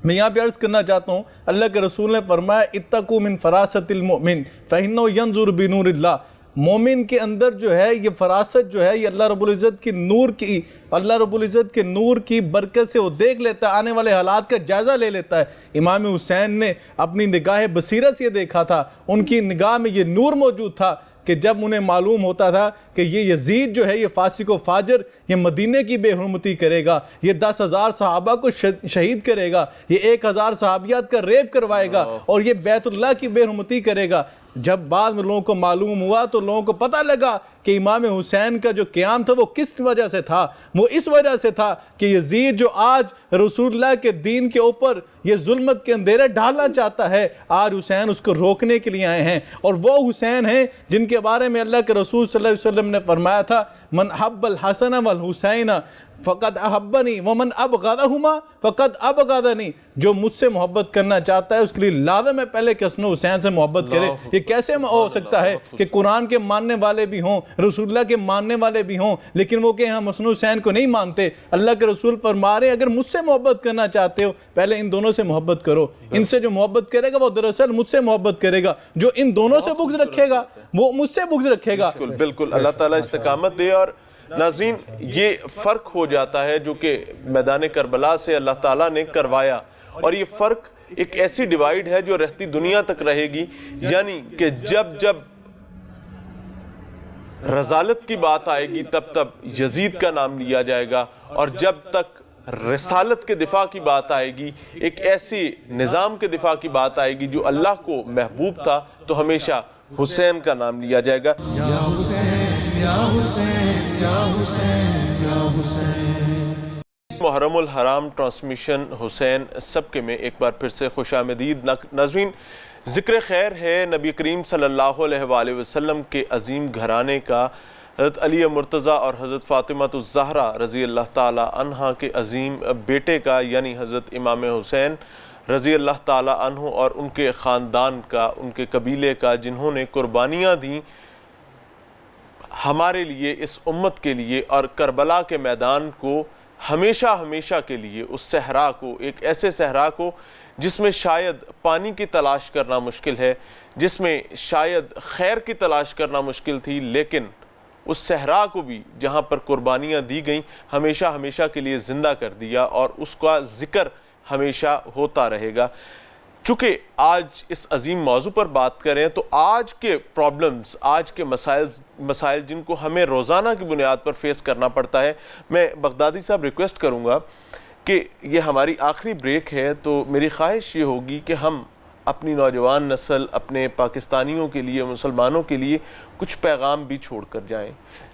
میں یہاں پہ عرض کرنا چاہتا ہوں، اللہ کے رسول نے فرمایا اتقوا من فراست المؤمن فإنہ ینظر بنور اللہ. مومن کے اندر جو ہے یہ فراست جو ہے یہ اللہ رب العزت کے نور کی برکت سے وہ دیکھ لیتا ہے، آنے والے حالات کا جائزہ لے لیتا ہے. امام حسین نے اپنی نگاہ بصیرت سے یہ دیکھا تھا، ان کی نگاہ میں یہ نور موجود تھا کہ جب انہیں معلوم ہوتا تھا کہ یہ یزید جو ہے یہ فاسق و فاجر، یہ مدینے کی بے حرمتی کرے گا، یہ 10,000 صحابہ کو شہید کرے گا، یہ 1,000 صحابیات کا ریپ کروائے گا اور یہ بیت اللہ کی بے حرمتی کرے گا. جب بعد میں لوگوں کو معلوم ہوا تو لوگوں کو پتہ لگا کہ امام حسین کا جو قیام تھا وہ کس وجہ سے تھا. وہ اس وجہ سے تھا کہ یزید جو آج رسول اللہ کے دین کے اوپر یہ ظلمت کے اندھیرے ڈالنا چاہتا ہے، آج حسین اس کو روکنے کے لیے آئے ہیں. اور وہ حسین ہیں جن کے بارے میں اللہ کے رسول صلی اللہ علیہ وسلم نے فرمایا تھا من حب الحسن والحسین فقد احبنی ومن ابغضہما فقد ابغضنی. جو مجھ سے محبت کرنا چاہتا ہے اس کے لیے لازم ہے پہلے کہ حسن و حسین سے محبت کرے. یہ کیسے ہو سکتا ہے کہ قرآن کے ماننے والے بھی ہوں، رسول اللہ کے ماننے والے بھی ہوں، لیکن وہ کہ ہم حسن و حسین کو نہیں مانتے. اللہ کے رسول فرما رہے ہیں اگر مجھ سے محبت کرنا چاہتے ہو پہلے ان دونوں سے محبت کرو. ان سے جو محبت کرے گا وہ دراصل مجھ سے محبت کرے گا، جو ان دونوں سے بغض رکھے گا وہ مجھ سے بغض رکھے گا. بالکل اللہ تعالیٰ استقامت دے. اور ناظرین یہ فرق ہو جاتا ہے جو کہ میدان کربلا سے اللہ تعالیٰ نے کروایا، اور یہ فرق ایک ایسی ڈیوائیڈ ہے جو رہتی دنیا تک رہے گی. یعنی کہ جب رسالت کی بات آئے گی تب یزید کا نام لیا جائے گا، اور جب تک رسالت کے دفاع کی بات آئے گی، ایک ایسی نظام کے دفاع کی بات آئے گی جو اللہ کو محبوب تھا، تو ہمیشہ حسین کا نام لیا جائے گا. یا حسین یا حسین یا حسین یا حسین. محرم الحرام ٹرانسمیشن حسین سب کے میں ایک بار پھر سے خوش آمدید. ناظرین ذکر خیر ہے نبی کریم صلی اللہ علیہ وآلہ وسلم کے عظیم گھرانے کا، حضرت علی مرتضیٰ اور حضرت فاطمہ الزہرا رضی اللہ تعالی عنہ کے عظیم بیٹے کا، یعنی حضرت امام حسین رضی اللہ تعالی عنہ، اور ان کے خاندان کا، ان کے قبیلے کا، جنہوں نے قربانیاں دیں ہمارے لیے، اس امت کے لیے، اور کربلا کے میدان کو ہمیشہ کے لیے، اس صحرا کو، ایک ایسے صحرا کو جس میں شاید پانی کی تلاش کرنا مشکل ہے، جس میں شاید خیر کی تلاش کرنا مشکل تھی، لیکن اس صحرا کو بھی جہاں پر قربانیاں دی گئیں ہمیشہ کے لیے زندہ کر دیا، اور اس کا ذکر ہمیشہ ہوتا رہے گا. چونکہ آج اس عظیم موضوع پر بات کریں تو آج کے پرابلمز، آج کے مسائل جن کو ہمیں روزانہ کی بنیاد پر فیس کرنا پڑتا ہے، میں بغدادی صاحب ریکویسٹ کروں گا کہ یہ ہماری آخری بریک ہے، تو میری خواہش یہ ہوگی کہ ہم اپنی نوجوان نسل، اپنے پاکستانیوں کے لیے، مسلمانوں کے لیے کچھ پیغام بھی چھوڑ کر جائیں؟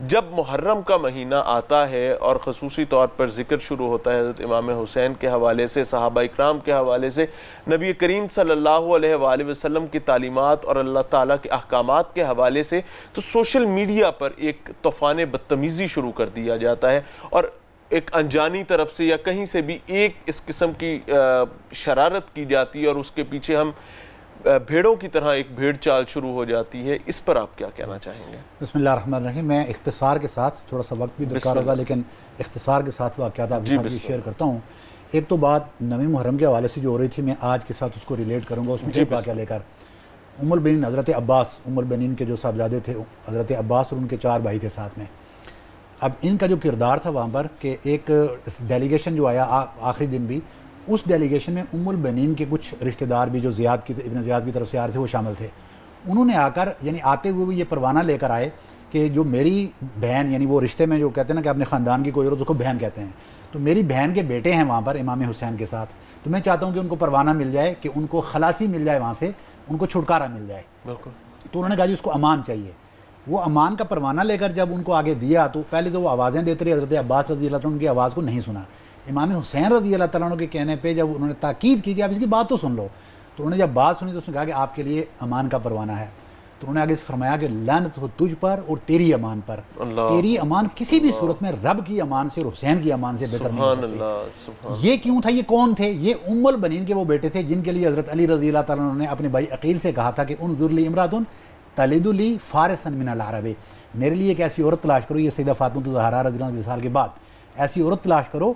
جب محرم کا مہینہ آتا ہے اور خصوصی طور پر ذکر شروع ہوتا ہے حضرت امام حسین کے حوالے سے، صحابہ اکرام کے حوالے سے، نبی کریم صلی اللہ علیہ وآلہ وسلم کی تعلیمات اور اللہ تعالیٰ کے احکامات کے حوالے سے، تو سوشل میڈیا پر ایک طوفان بدتمیزی شروع کر دیا جاتا ہے، اور ایک انجانی طرف سے یا کہیں سے بھی ایک اس قسم کی شرارت کی جاتی ہے، اور اس کے پیچھے ہم بھیڑوں کی طرح ایک بھیڑ چال شروع ہو جاتی ہے. اس پر آپ کیا کہنا چاہیں گے؟ بسم اللہ الرحمن الرحیم. میں اختصار کے ساتھ، تھوڑا سا وقت بھی درکار ہوگا لیکن اختصار کے ساتھ واقعات آپ کے ساتھ شیئر کرتا ہوں. ایک تو بات 9 محرم کے حوالے سے جو ہو رہی تھی، میں آج کے ساتھ اس کو ریلیٹ کروں گا. اس میں ایک واقعہ لے کر ام البنین حضرت عباس، ام البنین کے جو صاحبزادے تھے حضرت عباس، اور ان کے 4 بھائی تھے ساتھ میں. اب ان کا جو کردار تھا وہاں پر کہ ایک ڈیلیگیشن جو آیا آخری دن بھی، اس ڈیلیگیشن میں ام البنین کے کچھ رشتہ دار بھی جو ابن زیاد کی طرف سے آ رہے تھے وہ شامل تھے. انہوں نے آ کر یعنی آتے ہوئے بھی یہ پروانہ لے کر آئے کہ جو میری بہن، یعنی وہ رشتے میں جو کہتے ہیں نا کہ اپنے خاندان کی کوئی اور اس کو بہن کہتے ہیں، تو میری بہن کے بیٹے ہیں وہاں پر امام حسین کے ساتھ، تو میں چاہتا ہوں کہ ان کو پروانہ مل جائے، کہ ان کو خلاصی مل جائے، وہاں سے ان کو چھٹکارا مل جائے. تو انہوں نے کہا جی اس کو امان چاہیے. وہ امان کا پروانہ لے کر جب ان کو آگے دیا تو پہلے تو وہ آوازیں دیتے رہے. حضرت عباس رضی اللہ عنہ کی آواز کو نہیں سنا. امام حسین رضی اللہ تعالیٰ عنہ کے کہنے پہ جب انہوں نے تاکید کی کہ آپ اس کی بات تو سن لو، تو انہوں نے جب بات سنی تو اس نے کہا کہ آپ کے لیے امان کا پروانہ ہے. تو انہوں نے آگے سے فرمایا کہ لعنت ہو تجھ پر اور تیری امان پر. تیری امان کسی بھی صورت میں رب کی امان سے اور حسین کی امان سے بہتر نہیں ہو سکتی. یہ کیوں تھا؟ یہ کون تھے؟ یہ ام البنین کے وہ بیٹے تھے جن کے لیے حضرت علی رضی اللہ تعالیٰ عنہ نے اپنے بھائی عقیل سے کہا تھا کہ انظر لی امراتن تلد لی فارسا من العرب، میرے لیے ایک ایسی عورت تلاش کرو. یہ سیدہ فاطمہ الزہرا رضی اللہ عنہ کے وصال کے بعد ایسی عورت تلاش کرو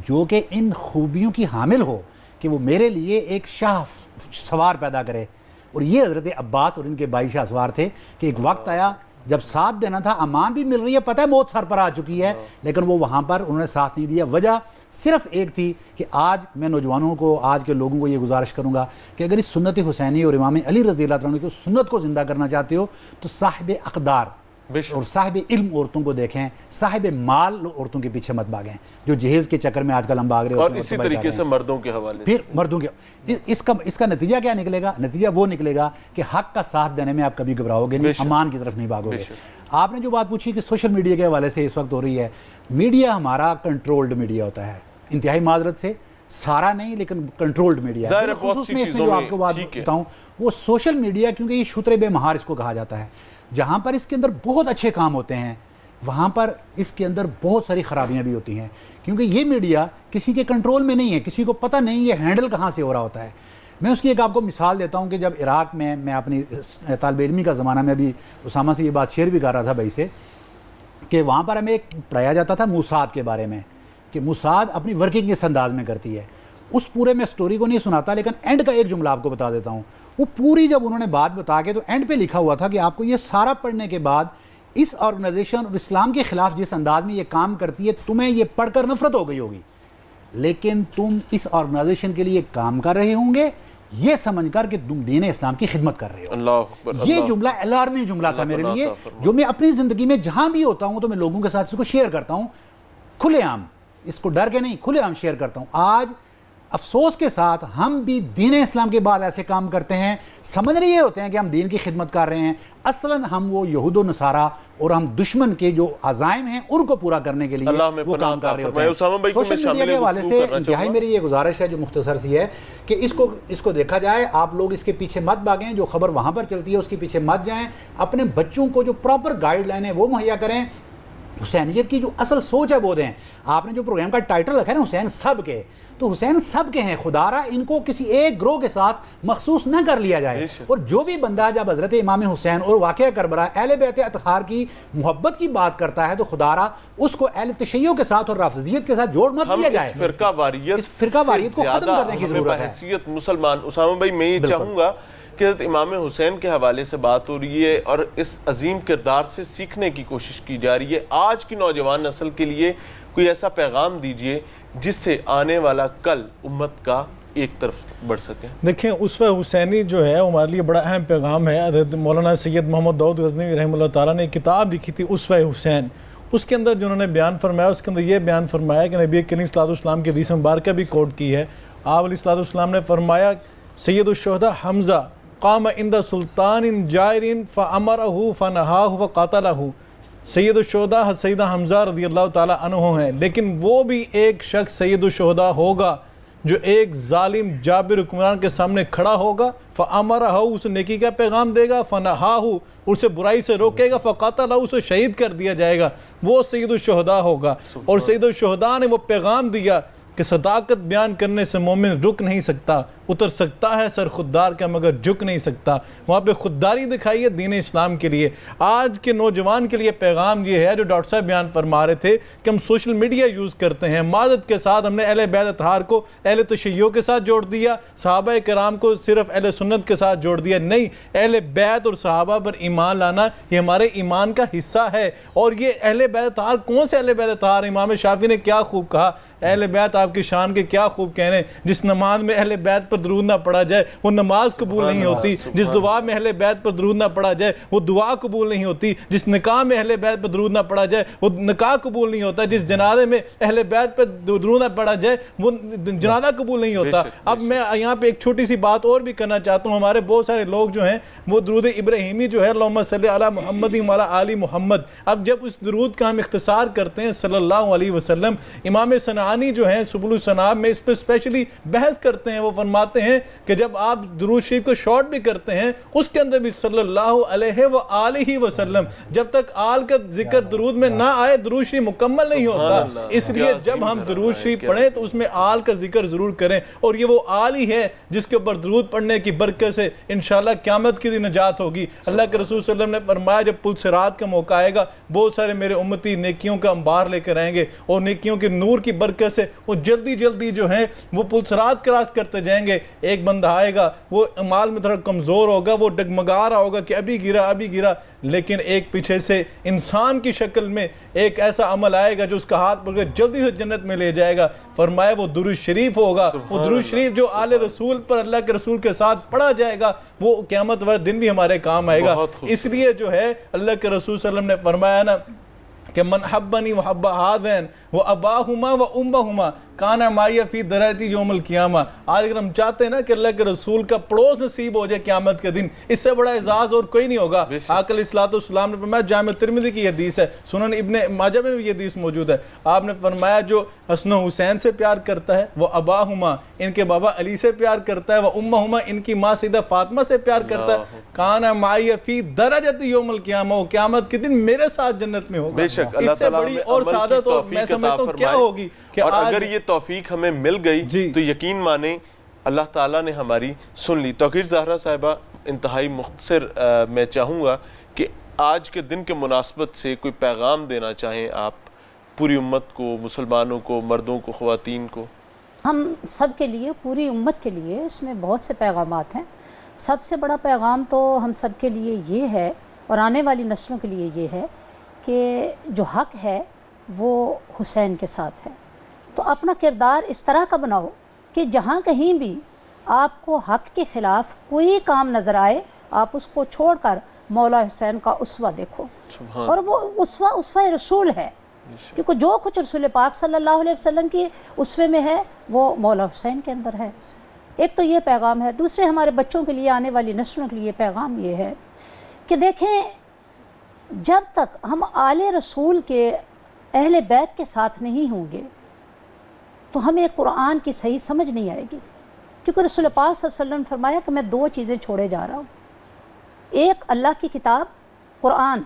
جو کہ ان خوبیوں کی حامل ہو کہ وہ میرے لیے ایک شاہ سوار پیدا کرے. اور یہ حضرت عباس اور ان کے بھائی شاہ سوار تھے کہ ایک وقت آیا جب ساتھ دینا تھا، امان بھی مل رہی ہے، پتہ ہے موت سر پر آ چکی ہے، لیکن وہ وہاں پر انہوں نے ساتھ نہیں دیا. وجہ صرف ایک تھی کہ آج میں نوجوانوں کو، آج کے لوگوں کو یہ گزارش کروں گا کہ اگر اس سنت حسینی اور امام علی رضی اللہ عنہ کی سنت کو زندہ کرنا چاہتے ہو تو صاحب اقدار اور صاحب علم عورتوں کو دیکھیں، صاحب مال عورتوں کے پیچھے مت بھاگیں جو جہیز کے چکر میں آج کل ہم بھاگ رہے ہوتے ہیں. اور اسی طریقے سے مردوں کے حوالے پھر مردوں کے اس کا نتیجہ کیا نکلے گا؟ نتیجہ وہ نکلے گا کہ حق کا ساتھ دینے میں آپ کبھی گھبراؤ گے نہیں، امان کی طرف نہیں بھاگو گے. آپ نے جو بات پوچھی کہ سوشل میڈیا کے حوالے سے اس وقت ہو رہی ہے، میڈیا ہمارا کنٹرولڈ میڈیا ہوتا ہے، انتہائی معذرت سے سارا نہیں لیکن کنٹرولڈ میڈیا ہے. خصوص میں اس میں جو آپ کو بات بتاؤں وہ سوشل میڈیا، کیونکہ یہ شتر بے مہار اس کو کہا جاتا ہے، جہاں پر اس کے اندر بہت اچھے کام ہوتے ہیں وہاں پر اس کے اندر بہت ساری خرابیاں بھی ہوتی ہیں، کیونکہ یہ میڈیا کسی کے کنٹرول میں نہیں ہے، کسی کو پتہ نہیں یہ ہینڈل کہاں سے ہو رہا ہوتا ہے. میں اس کی ایک آپ کو مثال دیتا ہوں کہ جب عراق میں اپنی طالب علمی کا زمانہ میں بھی اسامہ سے یہ بات شیئر بھی کر رہا تھا بھائی سے کہ وہاں پر ہمیں ایک پڑھایا جاتا تھا موساد کے بارے میں کہ موساد اپنی ورکنگ اس انداز میں کرتی ہے. اس پورے میں سٹوری کو نہیں سناتا لیکن اینڈ کا ایک جملہ آپ کو بتا دیتا ہوں. وہ پوری جب انہوں نے بات بتا کے تو اینڈ پہ لکھا ہوا تھا کہ آپ کو یہ سارا پڑھنے کے بعد اس آرگنائزیشن اور اسلام کے خلاف جس انداز میں یہ کام کرتی ہے تمہیں یہ پڑھ کر نفرت ہو گئی ہوگی، لیکن تم اس آرگنائزیشن کے لیے کام کر رہے ہوں گے یہ سمجھ کر کہ تم دین اسلام کی خدمت کر رہے ہو. اللہ اکبر. یہ جملہ الارمی جملہ تھا میرے لیے، جو میں اپنی زندگی میں جہاں بھی ہوتا ہوں تو میں لوگوں کے ساتھ اس کو شیئر کرتا ہوں کھلے عام، اس کو ڈر کے نہیں، کھلے عام شیئر کرتا ہوں. آج افسوس کے ساتھ ہم بھی دین اسلام کے بعد ایسے کام کرتے ہیں، سمجھ رہے ہوتے ہیں کہ ہم دین کی خدمت کر رہے ہیں، اصلاً ہم وہ یہود و نصارہ اور ہم دشمن کے جو عزائم ہیں ان کو پورا کرنے کے لیے وہ کام کر رہے ہوتے ہیں. سوشل میڈیا کے حوالے سے انتہائی میری یہ گزارش ہے جو مختصر سی ہے کہ اس کو دیکھا جائے، آپ لوگ اس کے پیچھے مت بھاگیں، جو خبر وہاں پر چلتی ہے اس کے پیچھے مت جائیں، اپنے بچوں کو جو پراپر گائیڈ لائن ہے وہ مہیا کریں، حسینیت کی جو اصل سوچ ہے وہ دیں. آپ نے جو پروگرام کا ٹائٹل رکھا ہے نا حسین سب کے، تو حسین سب کے ہیں، خدا را ان کو کسی ایک گروہ کے ساتھ مخصوص نہ کر لیا جائے. اور جو بھی بندہ جب حضرت امام حسین اور واقعہ کربلا اہل بیت اطہار کی محبت کی بات کرتا ہے تو خدا را اس کو اہل تشیع کے ساتھ اور رافضیت کے ساتھ جوڑ مت دیا جائے. اس فرقہ واریت کو ختم کرنے کی ضرورت ہے. حیثیت مسلمان اسامہ بھائی میں یہ چاہوں گا کہ حضرت امام حسین کے حوالے سے بات ہو رہی ہے اور اس عظیم کردار سے سیکھنے کی کوشش کی جا رہی ہے. آج کی نوجوان نسل کے لیے کوئی ایسا پیغام دیجئے جس سے آنے والا کل امت کا ایک طرف بڑھ سکے. دیکھیں اسوہ حسینی جو ہے ہمارے لیے بڑا اہم پیغام ہے. حضرت مولانا سید محمد داؤد غزنوی رحمہ اللہ تعالیٰ نے ایک کتاب لکھی تھی اسوہ حسین. اس کے اندر جو انہوں نے بیان فرمایا اس کے اندر یہ بیان فرمایا کہ نبی کریم صلی اللہ علیہ وسلم کی حدیث مبارکہ بھی کوٹ کی ہے. آپ علیہ السلام نے فرمایا سید الشہداء حمزہ قام عند سلطان جائر فامرہ فنہاہ وقاتلہ. سید الشہداء سیدہ حمزہ رضی اللہ تعالیٰ عنہ ہیں، لیکن وہ بھی ایک شخص سید الشہداء ہوگا جو ایک ظالم جابر حکمران کے سامنے کھڑا ہوگا، فامرہ اسے نیکی کا پیغام دے گا، فنہاہ اسے برائی سے روکے گا، فقاتلہ اسے شہید کر دیا جائے گا، وہ سید الشہداء ہوگا. اور سید الشہداء نے وہ پیغام دیا کہ صداقت بیان کرنے سے مومن رک نہیں سکتا، اتر سکتا ہے سر خوددار کا مگر جھک نہیں سکتا. وہاں پہ خودداری دکھائی ہے دین اسلام کے لیے. آج کے نوجوان کے لیے پیغام یہ ہے جو ڈاکٹر صاحب بیان فرما رہے تھے کہ ہم سوشل میڈیا یوز کرتے ہیں، معذرت کے ساتھ ہم نے اہل بیت اطہار کو اہل تشیع کے ساتھ جوڑ دیا، صحابہ کرام کو صرف اہل سنت کے ساتھ جوڑ دیا. نہیں، اہل بیت اور صحابہ پر ایمان لانا یہ ہمارے ایمان کا حصہ ہے. اور یہ اہل بیت اطہار کون سے اہل بیت اطہار؟ امام شافعی نے کیا خوب کہا، اہل بیت آپ کی شان کے کیا خوب کہنے. جس نماز میں اہل بیت پر درود نہ پڑھا جائے وہ نماز قبول نہیں ہوتی، جس دعا میں اہل بیت پر درود نہ پڑھا جائے وہ دعا قبول نہیں ہوتی، جس نکاح میں اہل بیت پر درود نہ پڑھا جائے وہ نکاح قبول نہیں ہوتا، جس جنازے میں اہل بیت پر درود نہ پڑھا جائے وہ جنازہ قبول نہیں ہوتا. اب میں یہاں پہ ایک چھوٹی سی بات اور بھی کرنا چاہتا ہوں. ہمارے بہت سارے لوگ جو ہیں وہ درود ابراہیمی جو ہے اللہم صلی علی محمد وعلی آل محمد، اب جب اس درود کا ہم اختصار کرتے ہیں صلی اللہ علیہ وسلم، امام صنعانی جو ہیں سبل السلام میں اس پہ اسپیشلی بحث کرتے ہیں. وہ فرماتے ہیں کہ جب آپ درود شریف کو شارٹ بھی کرتے ہیں اس کے اندر بھی صلی اللہ علیہ وآلہ وسلم، جب تک آل کا ذکر درود میں نہ آئے درود شریف مکمل نہیں ہوتا. اس لیے جب ہم درود شریف پڑھیں تو اس میں آل کا ذکر ضرور کریں. اور یہ وہ آل ہی ہے جس کے اوپر درود پڑھنے کی برکت سے انشاءاللہ قیامت کی دن نجات ہوگی. اللہ کے رسول صلی اللہ علیہ وسلم نے فرمایا جب پل صراط کا موقع آئے گا بہت سارے میرے امتی نیکیوں کا انبار لے کر آئیں گے اور نیکیوں کے نور کی برکت سے وہ جلدی جلدی جو ہیں وہ پل صراط کراس کرتے جائیں گے. ایک بندہ آئے گا وہ اعمال میں تھوڑا کمزور ہوگا، وہ ڈگمگا رہا ہوگا کہ ابھی گرا، لیکن ایک پیچھے سے انسان کی شکل میں ایک ایسا عمل آئے گا جو اس کا ہاتھ پکڑ کے جلدی سے جنت میں لے جائے گا. فرمایا وہ درود شریف ہوگا، وہ درود شریف جو آل رسول پر اللہ کے رسول کے ساتھ پڑھا جائے گا وہ قیامت والے دن بھی ہمارے کام آئے گا. اس لیے جو ہے اللہ کے رسول صلی اللہ علیہ وسلم نے فرمایا نا کہ من حبنی وحب ہذین واباہما وامہما کانا معی فی درجتی یوم القیامہ. آج اگر ہم چاہتے ہیں نا کہ اللہ کے رسول کا پڑوس نصیب ہو جائے قیامت کے دن، اس سے بڑا اعزاز اور کوئی نہیں ہوگا. آقا علیہ السلام نے فرمایا، جامع ترمذی کی حدیث ہے، سنن ابن ماجہ میں بھی یہ حدیث موجود ہے، آپ نے فرمایا جو حسن و حسین سے پیار کرتا ہے وہ اباہما ان کے بابا علی سے پیار کرتا ہے، وہ امہما ان کی ماں سیدہ فاطمہ سے پیار کرتا ہے، کانا معی فی درجتی یوم القیامہ، وہ قیامت کے دن میرے ساتھ جنت میں ہوگا. اس سے بڑی اور سعادت اور میں سمجھتا ہوں کیا ہوگی کہ اور اگر یہ توفیق ہمیں مل گئی تو یقین مانیں اللہ تعالیٰ نے ہماری سن لی. توقیر زہرا صاحبہ انتہائی مختصر میں چاہوں گا کہ آج کے دن کے مناسبت سے کوئی پیغام دینا چاہیں آپ پوری امت کو، مسلمانوں کو، مردوں کو، خواتین کو. ہم سب کے لیے، پوری امت کے لیے اس میں بہت سے پیغامات ہیں. سب سے بڑا پیغام تو ہم سب کے لیے یہ ہے اور آنے والی نسلوں کے لیے یہ ہے کہ جو حق ہے وہ حسین کے ساتھ ہے. تو اپنا کردار اس طرح کا بناؤ کہ جہاں کہیں بھی آپ کو حق کے خلاف کوئی کام نظر آئے آپ اس کو چھوڑ کر مولا حسین کا اسوہ دیکھو. اور وہ اسوہ رسول ہے، کیونکہ جو کچھ رسول پاک صلی اللہ علیہ وسلم کی اسوے میں ہے وہ مولا حسین کے اندر ہے. ایک تو یہ پیغام ہے. دوسرے ہمارے بچوں کے لیے، آنے والی نسلوں کے لیے پیغام یہ ہے کہ دیکھیں جب تک ہم آل رسول کے اہل بیت کے ساتھ نہیں ہوں گے تو ہمیں قرآن کی صحیح سمجھ نہیں آئے گی. کیونکہ رسول پاک صلی اللہ علیہ وسلم نے فرمایا کہ میں 2 چیزیں چھوڑے جا رہا ہوں. ایک اللہ کی کتاب قرآن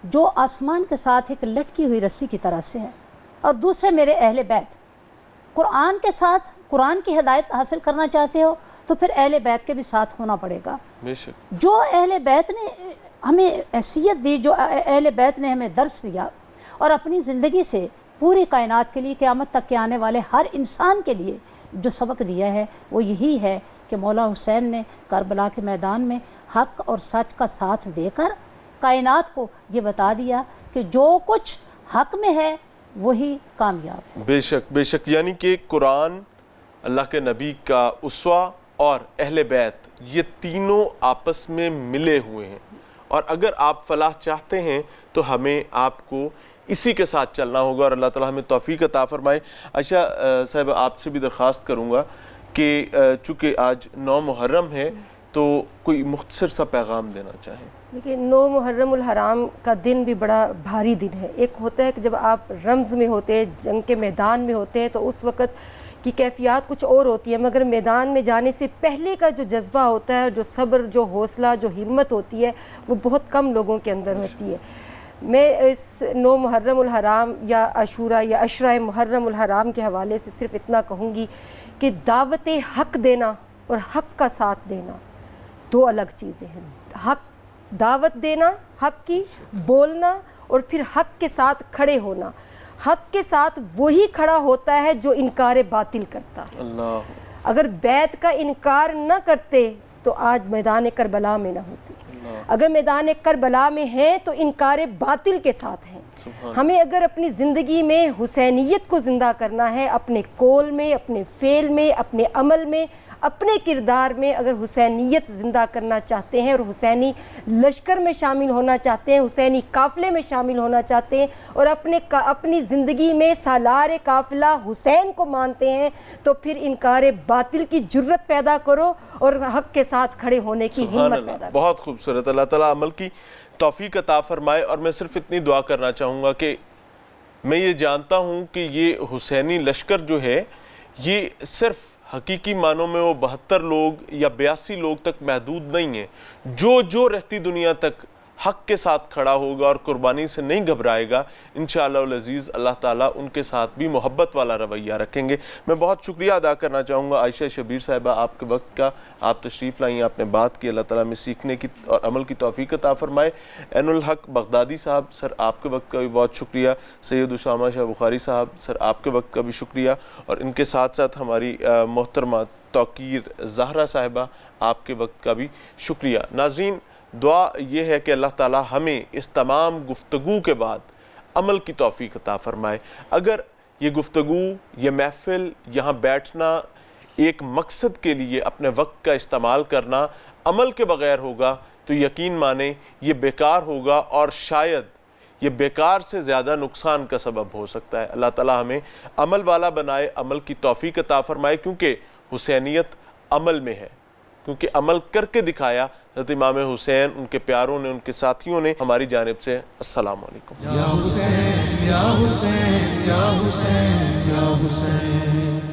جو آسمان کے ساتھ ایک لٹکی ہوئی رسی کی طرح سے ہے، اور دوسرے میرے اہل بیت. قرآن کے ساتھ قرآن کی ہدایت حاصل کرنا چاہتے ہو تو پھر اہل بیت کے بھی ساتھ ہونا پڑے گا. جو اہل بیت نے ہمیں حیثیت دی، جو اہل بیت نے ہمیں درس دیا اور اپنی زندگی سے پوری کائنات کے لیے، قیامت تک کے آنے والے ہر انسان کے لیے جو سبق دیا ہے وہ یہی ہے کہ مولا حسین نے کربلا کے میدان میں حق اور سچ کا ساتھ دے کر کائنات کو یہ بتا دیا کہ جو کچھ حق میں ہے وہی کامیاب ہے. بے شک بے شک. یعنی کہ قرآن، اللہ کے نبی کا اسوہ اور اہل بیت یہ تینوں آپس میں ملے ہوئے ہیں، اور اگر آپ فلاح چاہتے ہیں تو ہمیں آپ کو اسی کے ساتھ چلنا ہوگا اور اللہ تعالیٰ ہمیں توفیق عطا فرمائے. عائشہ صاحب آپ سے بھی درخواست کروں گا کہ چونکہ آج 9 محرم ہے تو کوئی مختصر سا پیغام دینا چاہیں؟ دیکھیں 9 محرم الحرام کا دن بھی بڑا بھاری دن ہے. ایک ہوتا ہے کہ جب آپ رمز میں ہوتے ہیں، جنگ کے میدان میں ہوتے ہیں، تو اس وقت کی کیفیات کچھ اور ہوتی ہے، مگر میدان میں جانے سے پہلے کا جو جذبہ ہوتا ہے، جو صبر، جو حوصلہ، جو ہمت ہوتی ہے، وہ بہت کم لوگوں کے اندر ہوتی ہے. میں اس 9 محرم الحرام یا عاشوراء یا عشرہ محرم الحرام کے حوالے سے صرف اتنا کہوں گی کہ دعوت حق دینا اور حق کا ساتھ دینا 2 الگ چیزیں ہیں. حق دعوت دینا، حق کی بولنا، اور پھر حق کے ساتھ کھڑے ہونا. حق کے ساتھ وہی کھڑا ہوتا ہے جو انکار باطل کرتا ہے. اللہ، اگر بیعت کا انکار نہ کرتے تو آج میدان کربلا میں نہ ہوتی. اگر میدان کربلا میں ہیں تو انکار باطل کے ساتھ ہیں. ہمیں اگر اپنی زندگی میں حسینیت کو زندہ کرنا ہے، اپنے قول میں، اپنے فعل میں، اپنے عمل میں، اپنے کردار میں اگر حسینیت زندہ کرنا چاہتے ہیں اور حسینی لشکر میں شامل ہونا چاہتے ہیں، حسینی قافلے میں شامل ہونا چاہتے ہیں، اور اپنی زندگی میں سالار قافلہ حسین کو مانتے ہیں، تو پھر انکار باطل کی جرت پیدا کرو اور حق کے ساتھ کھڑے ہونے کی ہمت پیدا کرو. بہت خوبصورت. اللہ تعالیٰ عمل کی توفیق عطا فرمائے. اور میں صرف اتنی دعا کرنا چاہوں گا کہ میں یہ جانتا ہوں کہ یہ حسینی لشکر جو ہے یہ صرف حقیقی معنوں میں وہ 72 لوگ یا 82 لوگ تک محدود نہیں ہیں. جو رہتی دنیا تک حق کے ساتھ کھڑا ہوگا اور قربانی سے نہیں گھبرائے گا، انشاءاللہ العزیز اللہ تعالیٰ ان کے ساتھ بھی محبت والا رویہ رکھیں گے. میں بہت شکریہ ادا کرنا چاہوں گا عائشہ شبیر صاحبہ آپ کے وقت کا. آپ تشریف لائیں، آپ نے بات کی. اللہ تعالیٰ میں سیکھنے کی اور عمل کی توفیق عطا فرمائے. عین الحق بغدادی صاحب سر، آپ کے وقت کا بھی بہت شکریہ. سید اسامہ شاہ بخاری صاحب سر، آپ کے وقت کا بھی شکریہ. اور ان کے ساتھ ساتھ ہماری محترمہ توقیر زہرا صاحبہ، آپ کے وقت کا بھی شکریہ. ناظرین، دعا یہ ہے کہ اللہ تعالیٰ ہمیں اس تمام گفتگو کے بعد عمل کی توفیق عطا فرمائے. اگر یہ گفتگو، یہ محفل، یہاں بیٹھنا ایک مقصد کے لیے اپنے وقت کا استعمال کرنا عمل کے بغیر ہوگا تو یقین مانیں یہ بیکار ہوگا، اور شاید یہ بیکار سے زیادہ نقصان کا سبب ہو سکتا ہے. اللہ تعالیٰ ہمیں عمل والا بنائے، عمل کی توفیق عطا فرمائے، کیونکہ حسینیت عمل میں ہے، کیونکہ عمل کر کے دکھایا حضرت امام حسین، ان کے پیاروں نے، ان کے ساتھیوں نے. ہماری جانب سے السلام علیکم. یا حسین یا حسین یا حسین یا حسین.